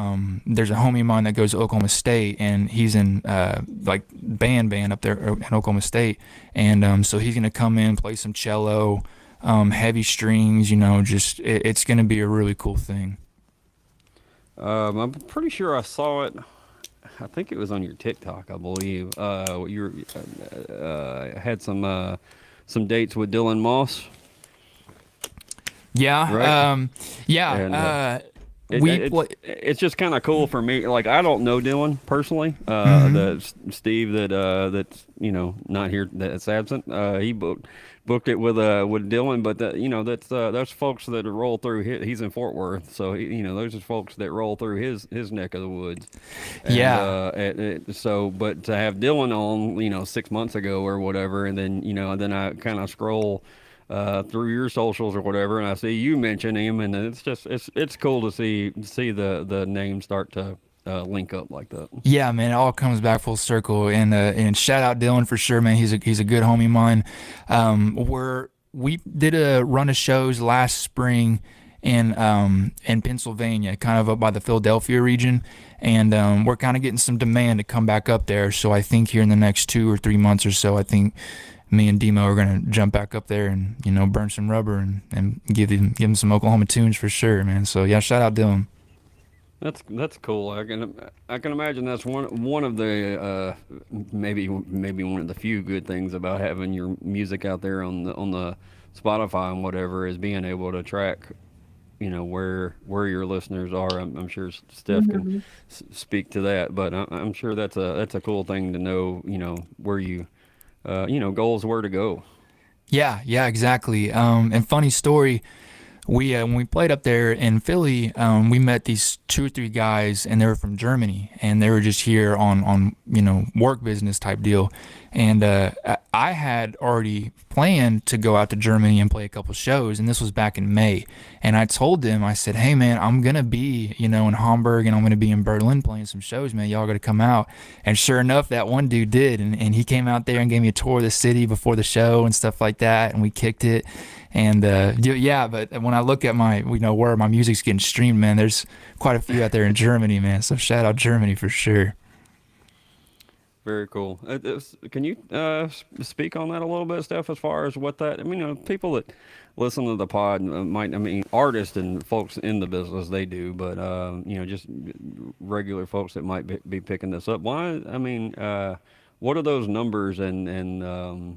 there's a homie of mine that goes to Oklahoma State, and he's in, band up there in Oklahoma State. And so he's going to come in, play some cello, heavy strings, it's going to be a really cool thing. I'm pretty sure I saw it. I think it was on your TikTok, I believe. You had some dates with Dylan Moss. Yeah. Right? Yeah. And, it's just kind of cool for me. Like, I don't know Dylan personally. The Steve that's not here, that's absent. He booked it with Dylan, but that's folks that roll through. He's in Fort Worth, so those are folks that roll through his neck of the woods. And, yeah. But to have Dylan on, 6 months ago or whatever, and then then I kind of scroll through your socials or whatever, and I see you mention him, and it's cool to see the name start to link up like that. Yeah, man, it all comes back full circle, and shout out Dylan for sure, man. He's a good homie of mine. We did a run of shows last spring in Pennsylvania, kind of up by the Philadelphia region, and we're kind of getting some demand to come back up there. So I think here in the next 2 or 3 months or so, I think me and Demo are gonna jump back up there and burn some rubber and give him some Oklahoma tunes for sure, man. So yeah, shout out Dylan. That's cool. I can imagine that's one of the maybe one of the few good things about having your music out there on the Spotify and whatever, is being able to track where your listeners are. I'm sure Steph can speak to that, but I'm sure that's a cool thing to know. Where you goals where to go. Yeah, exactly. And funny story, when we played up there in Philly, we met these 2 or 3 guys, and they were from Germany, and they were just here on work business type deal. And I had already planned to go out to Germany and play a couple shows, and this was back in May. And I told them, I said, hey man, I'm gonna be in Hamburg, and I'm gonna be in Berlin playing some shows, man. Y'all gotta come out. And sure enough, that one dude did, and he came out there and gave me a tour of the city before the show and stuff like that, and we kicked it. And but when I look at my where my music's getting streamed, man, there's quite a few out there in Germany, man. So shout out Germany for sure. Very cool. Can you speak on that a little bit, Steph, as far as what that, I mean, people that listen to the pod might, I mean, artists and folks in the business, they do, but, just regular folks that might be picking this up. Why, I mean, what are those numbers and those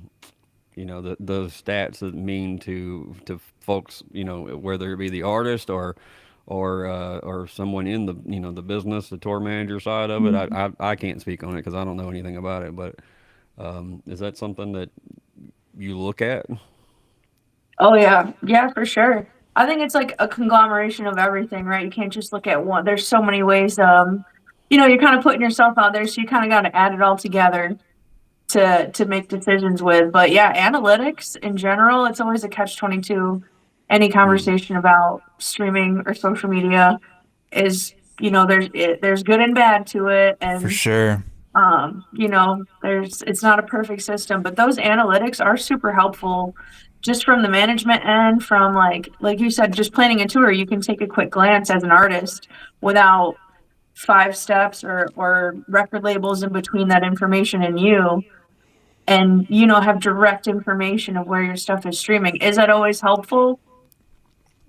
stats that mean to folks, whether it be the artist or someone in the the business, the tour manager side of it. I can't speak on it because I don't know anything about it. But is that something that you look at? Oh yeah, for sure. I think it's like a conglomeration of everything, right? You can't just look at one. There's so many ways. You're kind of putting yourself out there, so you kind of got to add it all together to make decisions with. But yeah, analytics in general, it's always a catch-22. Any conversation about streaming or social media is, there's good and bad to it, and For sure. it's not a perfect system, but those analytics are super helpful just from the management end, from like you said, just planning a tour. You can take a quick glance as an artist without 5 steps or record labels in between that information and you, and have direct information of where your stuff is streaming. Is that always helpful?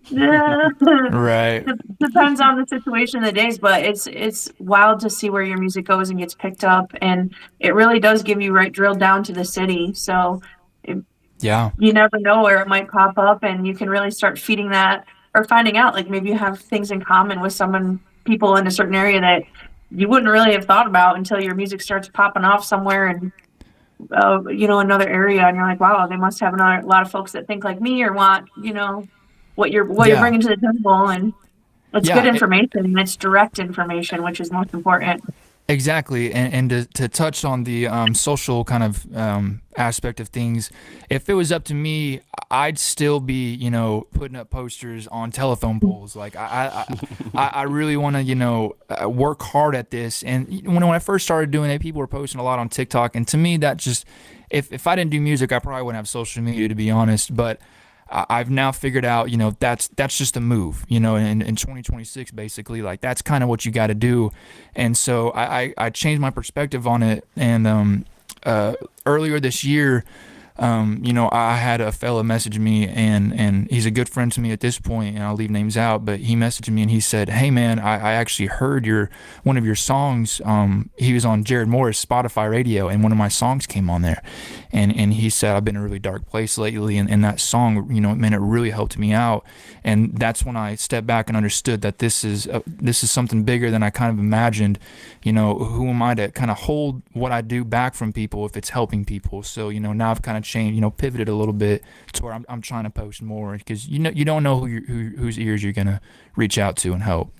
Yeah. Right. Depends on the situation of the days, but it's wild to see where your music goes and gets picked up, and it really does give you drilled down to the city. So Yeah. you never know where it might pop up, and you can really start feeding that or finding out, like maybe you have things in common with people in a certain area that you wouldn't really have thought about until your music starts popping off somewhere in another area, and you're like, wow, they must have a lot of folks that think like me or want what you're bringing to the table. And it's good information, and it's direct information, which is most important. Exactly, and to touch on the social kind of aspect of things, if it was up to me, I'd still be putting up posters on telephone poles. Like I really want to work hard at this. And when I first started doing it, people were posting a lot on TikTok, and to me that just if I didn't do music, I probably wouldn't have social media, to be honest. But I've now figured out, that's just a move, in 2026, basically, like that's kind of what you got to do. And so I changed my perspective on it. And earlier this year, I had a fella message me, and he's a good friend to me at this point, and I'll leave names out, but he messaged me and he said, hey man, I actually heard one of your songs. He was on Jared Moore's Spotify radio, and one of my songs came on there, and he said, I've been in a really dark place lately, and that song, man, it really helped me out. And that's when I stepped back and understood that this is something bigger than I kind of imagined. Who am I to kind of hold what I do back from people if it's helping people? So now I've kind of changed, pivoted a little bit to where I'm trying to post more, because you don't know whose ears you're gonna reach out to and help.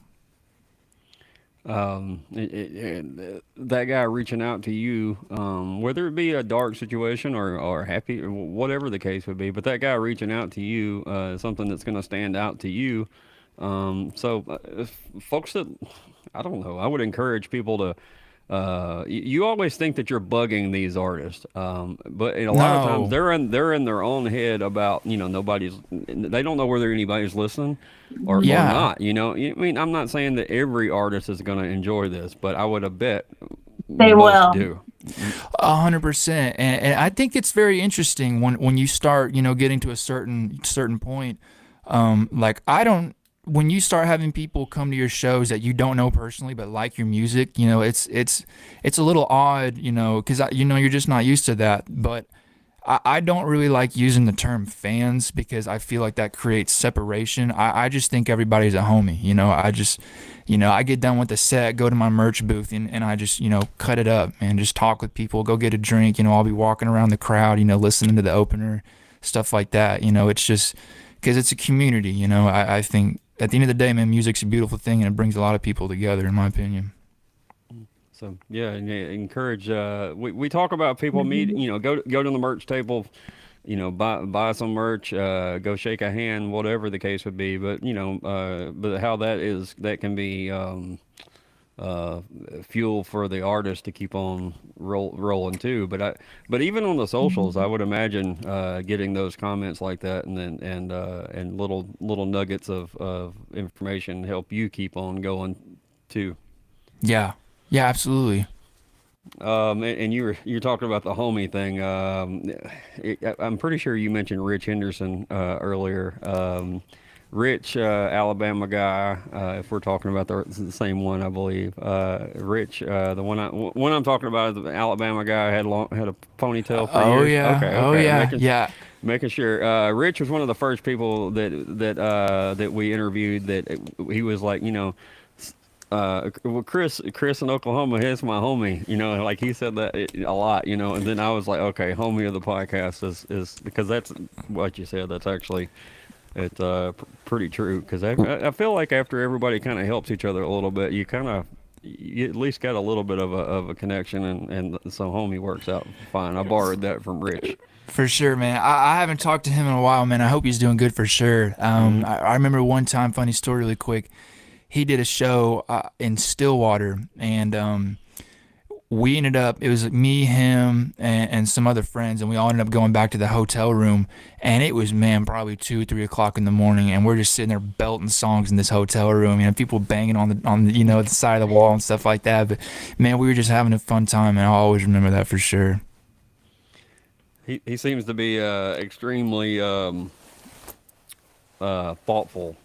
That guy reaching out to you, whether it be a dark situation or happy, or whatever the case would be, but that guy reaching out to you is something that's going to stand out to you. Folks that, I don't know, I would encourage people to, you always think that you're bugging these artists, but a lot of times they're in their own head about they don't know whether anybody's listening or not. I mean, I'm not saying that every artist is going to enjoy this, but I would have bet they will do. 100%, and I think it's very interesting when you start getting to a certain point. When you start having people come to your shows that you don't know personally but like your music, it's a little odd, because you're just not used to that. But I don't really like using the term fans, because I feel like that creates separation. I just think everybody's a homie. I get done with the set, go to my merch booth, and I just cut it up and just talk with people, go get a drink. I'll be walking around the crowd, listening to the opener, stuff like that. It's just because it's a community. I think at the end of the day, man, music's a beautiful thing, and it brings a lot of people together, in my opinion. So yeah, encourage. We talk about people meet. Go to the merch table. Buy some merch. Go shake a hand, whatever the case would be. But but how that can be fuel for the artist to keep on rolling too. But even on the socials, I would imagine getting those comments like that, and little nuggets of information help you keep on going too. Yeah, absolutely. And you're talking about the homie thing. I'm pretty sure you mentioned Rich Henderson earlier. Rich, Alabama guy. If we're talking about the same one, I believe. Rich, the one I'm talking about is the Alabama guy had a ponytail for Oh years. yeah. Okay. Oh yeah. Yeah. Making sure. Rich was one of the first people that we interviewed. That he was like, well, Chris in Oklahoma, he's my homie. Like he said that a lot. And then I was like, okay, homie of the podcast is because that's what you said. That's actually it's pretty true. Because I feel like after everybody kind of helps each other a little bit, you at least got a little bit of a connection, and so homie works out fine. I borrowed that from Rich. For sure, man. I haven't talked to him in a while, man. I hope he's doing good for sure. I remember one time, funny story really quick. He did a show in Stillwater, and we ended up, it was me, him, and some other friends, and we all ended up going back to the hotel room, and it was, man, probably 2, 3 o'clock in the morning, and we're just sitting there belting songs in this hotel room, people banging on the side of the wall and stuff like that, but, man, we were just having a fun time, and I'll always remember that for sure. He seems to be extremely thoughtful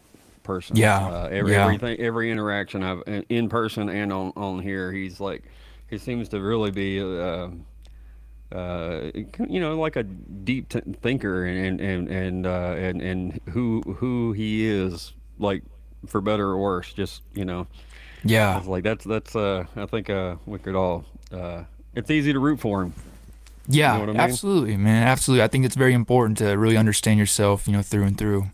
person. Yeah. Every interaction I've in person and on here, he seems to really be like a deep thinker and who he is, like, for better or worse, just Yeah. like that's I think we could all it's easy to root for him. Yeah, You know what I mean? absolutely, man. Absolutely. I think it's very important to really understand yourself, through and through.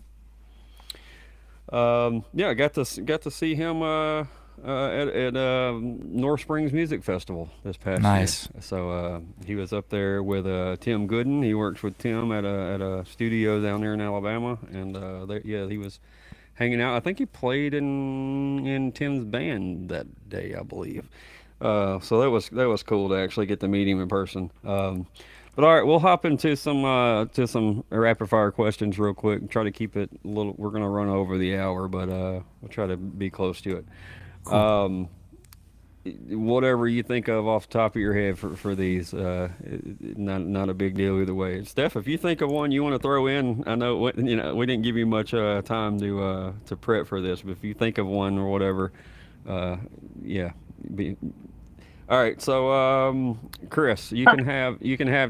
Yeah, I got to see him at North Springs Music Festival this past Nice. year. So he was up there with Tim Gooden. He works with Tim at a studio down there in Alabama, and he was hanging out. I think he played in Tim's band that day, I believe. So that was cool to actually get to meet him in person. But all right, we'll hop into some rapid fire questions real quick. Try to keep it a little. We're gonna run over the hour, but we'll try to be close to it. Cool. Whatever you think of off the top of your head for these, not a big deal either way. Steph, if you think of one you want to throw in, I know we didn't give you much time to prep for this, but if you think of one or whatever, yeah. All right, so Chris, you can have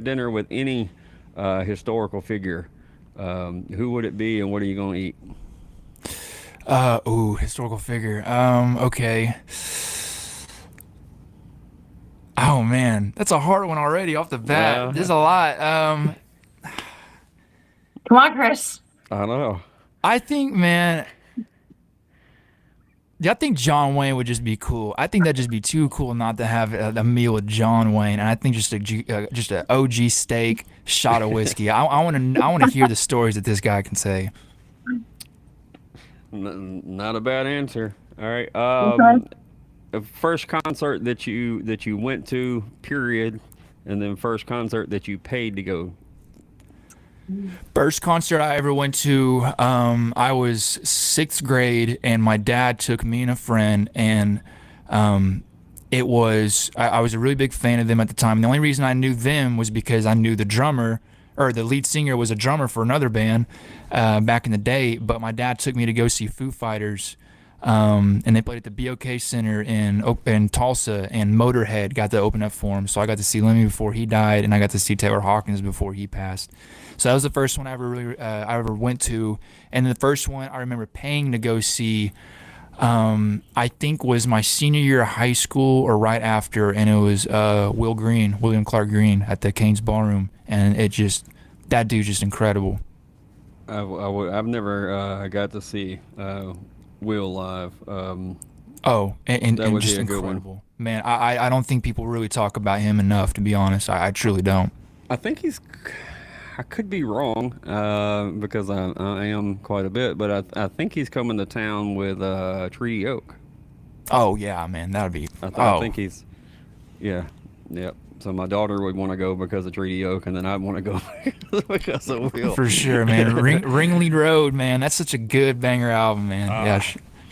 dinner with any historical figure. Who would it be, and what are you going to eat? Historical figure. Okay. Oh man, that's a hard one already off the bat. Yeah. There's a lot. Come on, Chris. I don't know. I think, man. Yeah, I think John Wayne would just be cool. I think that'd just be too cool not to have a meal with John Wayne. And I think just a OG steak, shot of whiskey. I want to hear the stories that this guy can say. Not a bad answer. All right. Okay. First concert that you went to, period, and then first concert that you paid to go. First concert I ever went to, I was 6th grade, and my dad took me and a friend, and it was I was a really big fan of them at the time. The only reason I knew them was because I knew the drummer, or the lead singer was a drummer for another band back in the day. But my dad took me to go see Foo Fighters, and they played at the BOK Center in Tulsa, and Motorhead got to open up for him. So I got to see Lemmy before he died, and I got to see Taylor Hawkins before he passed. So that was the first one I ever went to, and the first one I remember paying to go see, I think was my senior year of high school or right after, and it was William Clark Green at the Cain's Ballroom, and that dude's just incredible. I've never got to see Will live. And that would just be a good incredible, one. man. I don't think people really talk about him enough, to be honest. I truly don't. I think I could be wrong because I am quite a bit, but I think he's coming to town with Treaty Oak. Oh yeah, man, that would be. I think he's. Yeah, yep. So my daughter would want to go because of Treaty Oak, and then I'd want to go because of Will. For sure, man. Ringlead Road, man. That's such a good banger album, man. Yeah,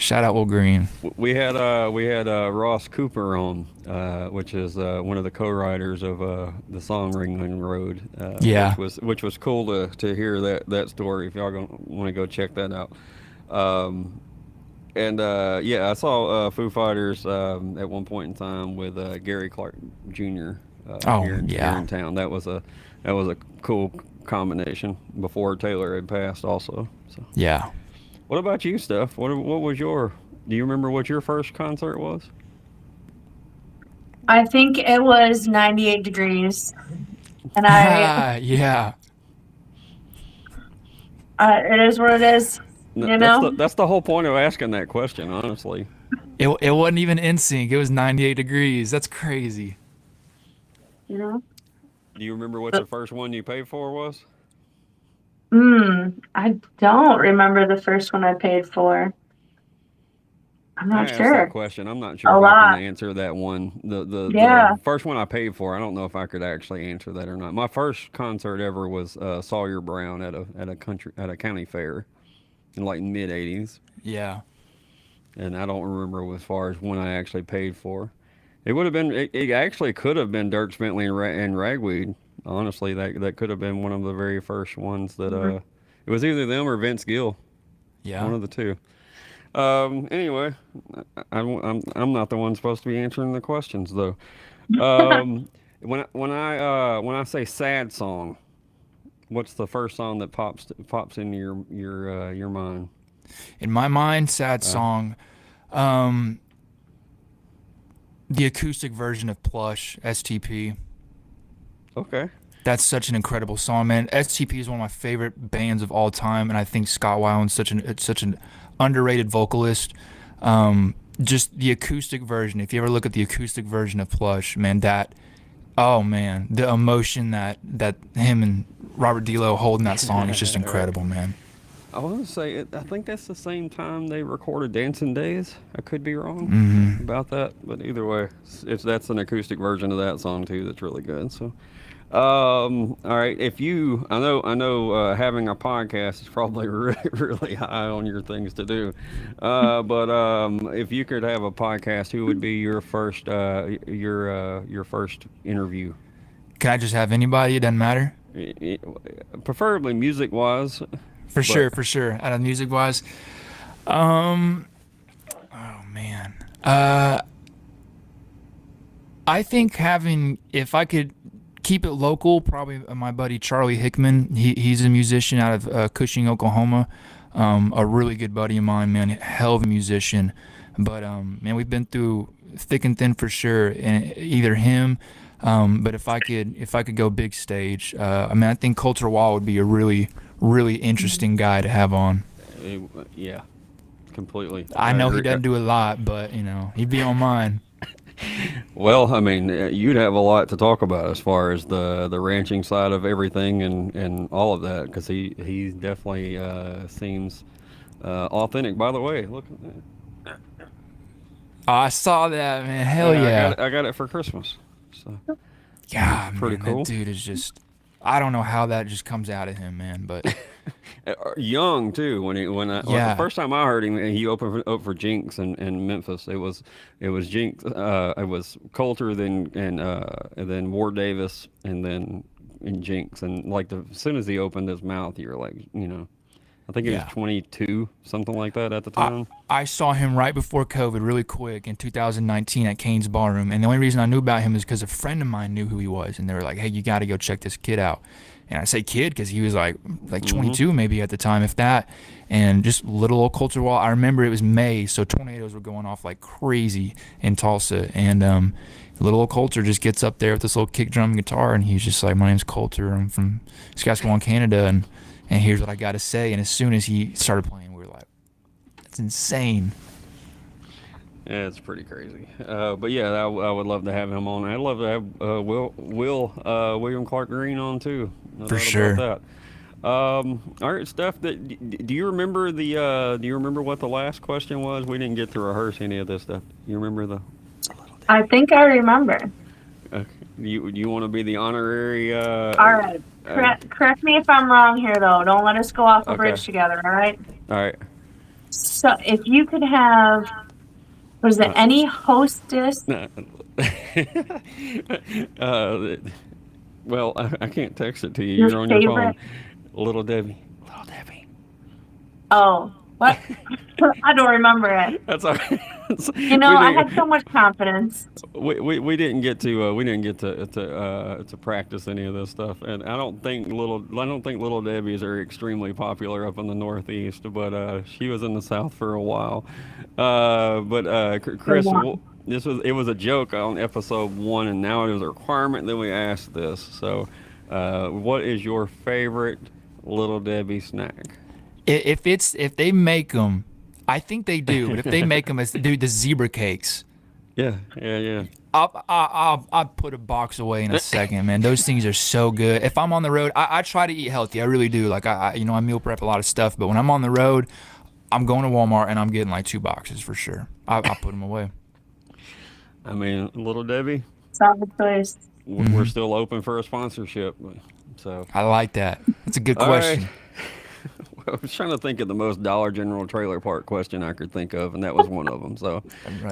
Shout out Will Green. We had Ross Cooper on, which is one of the co-writers of the song Ringling Road. Yeah. which was cool to hear that story. If y'all want to go check that out. Yeah, I saw Foo Fighters at one point in time with Gary Clark Jr. Here in town. That was a cool combination before Taylor had passed also. So. Yeah. What about you, Steph? What was do you remember what your first concert was? I think it was 98 Degrees. And yeah. It is what it is. You know? That's the whole point of asking that question, honestly. It wasn't even NSYNC. It was 98 Degrees. That's crazy. You know? Do you remember what the first one you paid for was? I don't remember the first one I paid for. I'm not I sure. asked that question. I'm not sure if I can answer that one. The first one I paid for, I don't know if I could actually answer that or not. My first concert ever was Sawyer Brown at a county fair in like mid '80s. Yeah. And I don't remember as far as when I actually paid for. It would have been. It actually could have been Dierks Bentley and Ragweed. Honestly, that could have been one of the very first ones that it was either them or Vince Gill. Yeah. One of the two. Anyway, I'm not the one supposed to be answering the questions though. When I say sad song, what's the first song that pops into your mind? In my mind, sad song. The acoustic version of Plush, STP. Okay. That's such an incredible song, man. STP is one of my favorite bands of all time, and I think Scott Weiland's such an underrated vocalist. Just the acoustic version. If you ever look at the acoustic version of Plush, man, the emotion that him and Robert DeLo hold in that song is just incredible, man. I want to say I think that's the same time they recorded Dancing Days. I could be wrong about that, but either way, that's an acoustic version of that song too. That's really good. So, all right. I know, having a podcast is probably really, really high on your things to do. But if you could have a podcast, who would be your first interview? Can I just have anybody? It doesn't matter. Preferably music-wise. For sure. Out of music-wise, oh man, I think if I could keep it local, probably my buddy Charlie Hickman. He's a musician out of Cushing, Oklahoma. A really good buddy of mine, man. Hell of a musician. But man, we've been through thick and thin for sure. And either him, but if I could go big stage, I think Coulter Wall would be a really, really interesting guy to have on. Yeah, completely. I know he doesn't do a lot, but he'd be on mine. Well, I mean, you'd have a lot to talk about as far as the ranching side of everything and all of that, because he definitely seems authentic. By the way, look at that. Oh, I saw that, man. Hell yeah. I got it for Christmas. So yeah, pretty cool. That dude is just, I don't know how that just comes out of him, man, but young too. The first time I heard him, he opened up for Jinx in Memphis. It was Jinx. It was Coulter, then Ward Davis, and then Jinx. And like as soon as he opened his mouth, you're like, I think he was 22, something like that at the time. I saw him right before COVID, really quick, in 2019 at Kane's Ballroom. And the only reason I knew about him is because a friend of mine knew who he was. And they were like, hey, you got to go check this kid out. And I say kid because he was like 22 maybe at the time, if that. And just little old Coulter Wall. I remember it was May, so tornadoes were going off like crazy in Tulsa. And little old Coulter just gets up there with this little kick drum guitar. And he's just like, my name's Coulter. I'm from Saskatchewan, Canada. And here's what I got to say. And as soon as he started playing, we were like, that's insane. Yeah, it's pretty crazy. But yeah, I would love to have him on. I'd love to have William Clark Green on too. No For doubt sure. about that. All right, Steph. Do you remember what the last question was? We didn't get to rehearse any of this stuff. You remember I think I remember. Okay. You want to be the honorary? All right. Correct me if I'm wrong here, though. Don't let us go off the bridge together. All right. All right. So if you could have, was it any hostess? Well, I can't text it to you. Your You're on your phone. favorite? Little Debbie. Little Debbie. Oh, what? I don't remember it. That's all right. You know, I had so much confidence. We didn't get to practice any of this stuff, and I don't think little Debbie's are extremely popular up in the Northeast, but she was in the South for a while. Chris, it was a joke on episode 1, and now it is a requirement that we ask this. So, what is your favorite Little Debbie snack? If they make them, I think they do. But if they make them, it's the zebra cakes. Yeah. I'll put a box away in a second, man. Those things are so good. If I'm on the road, I try to eat healthy. I really do. Like I meal prep a lot of stuff, but when I'm on the road, I'm going to Walmart and I'm getting like 2 boxes for sure. I'll put them away. I mean, Little Debbie. Solid choice. We're still open for a sponsorship, so I like that. That's a good question. Right. I was trying to think of the most Dollar General trailer park question I could think of, and that was one of them. So,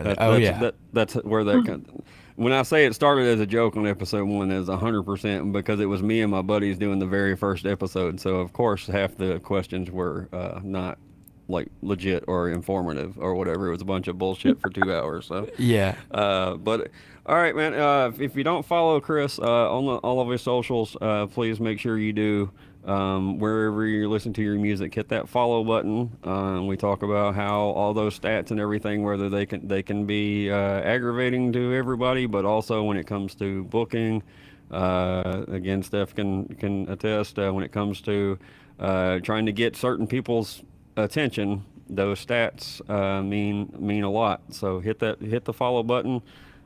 that's where that. When I say it started as a joke on episode 1, it's 100% because it was me and my buddies doing the very first episode. So of course, half the questions were not like legit or informative or whatever. It was a bunch of bullshit for 2 hours. So yeah. But all right, man. If you don't follow Chris on all of his socials, please make sure you do. Wherever you listen to your music, hit that follow button. We talk about how all those stats and everything, whether they can be aggravating to everybody, but also when it comes to booking, again, Steph can attest, when it comes to trying to get certain people's attention, those stats mean a lot. So hit the follow button.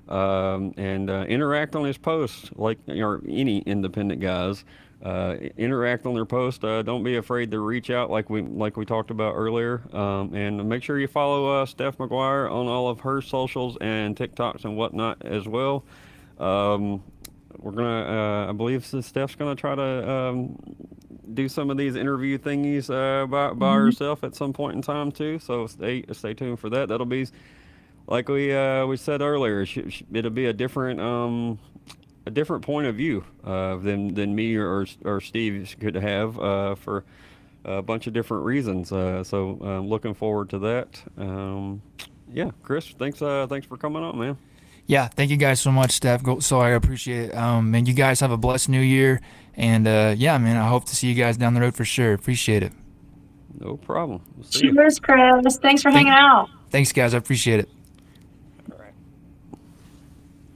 And interact on his posts like or any independent guys. Interact on their post. Don't be afraid to reach out like we talked about earlier. And make sure you follow Steph McGuire on all of her socials and TikToks and whatnot as well. We're gonna, I believe Steph's gonna try to do some of these interview thingies by herself at some point in time too. So stay tuned for that. That'll be like we said earlier. It'll be a different point of view than me or Steve could have for a bunch of different reasons. So I'm looking forward to that. Yeah, Chris, thanks for coming on, man. Yeah, thank you guys so much, Steph. So I appreciate it. Man, you guys have a blessed new year. And yeah, man, I hope to see you guys down the road for sure. Appreciate it. No problem. We'll see you. Cheers, Chris. Thanks for hanging out. Thanks, guys. I appreciate it.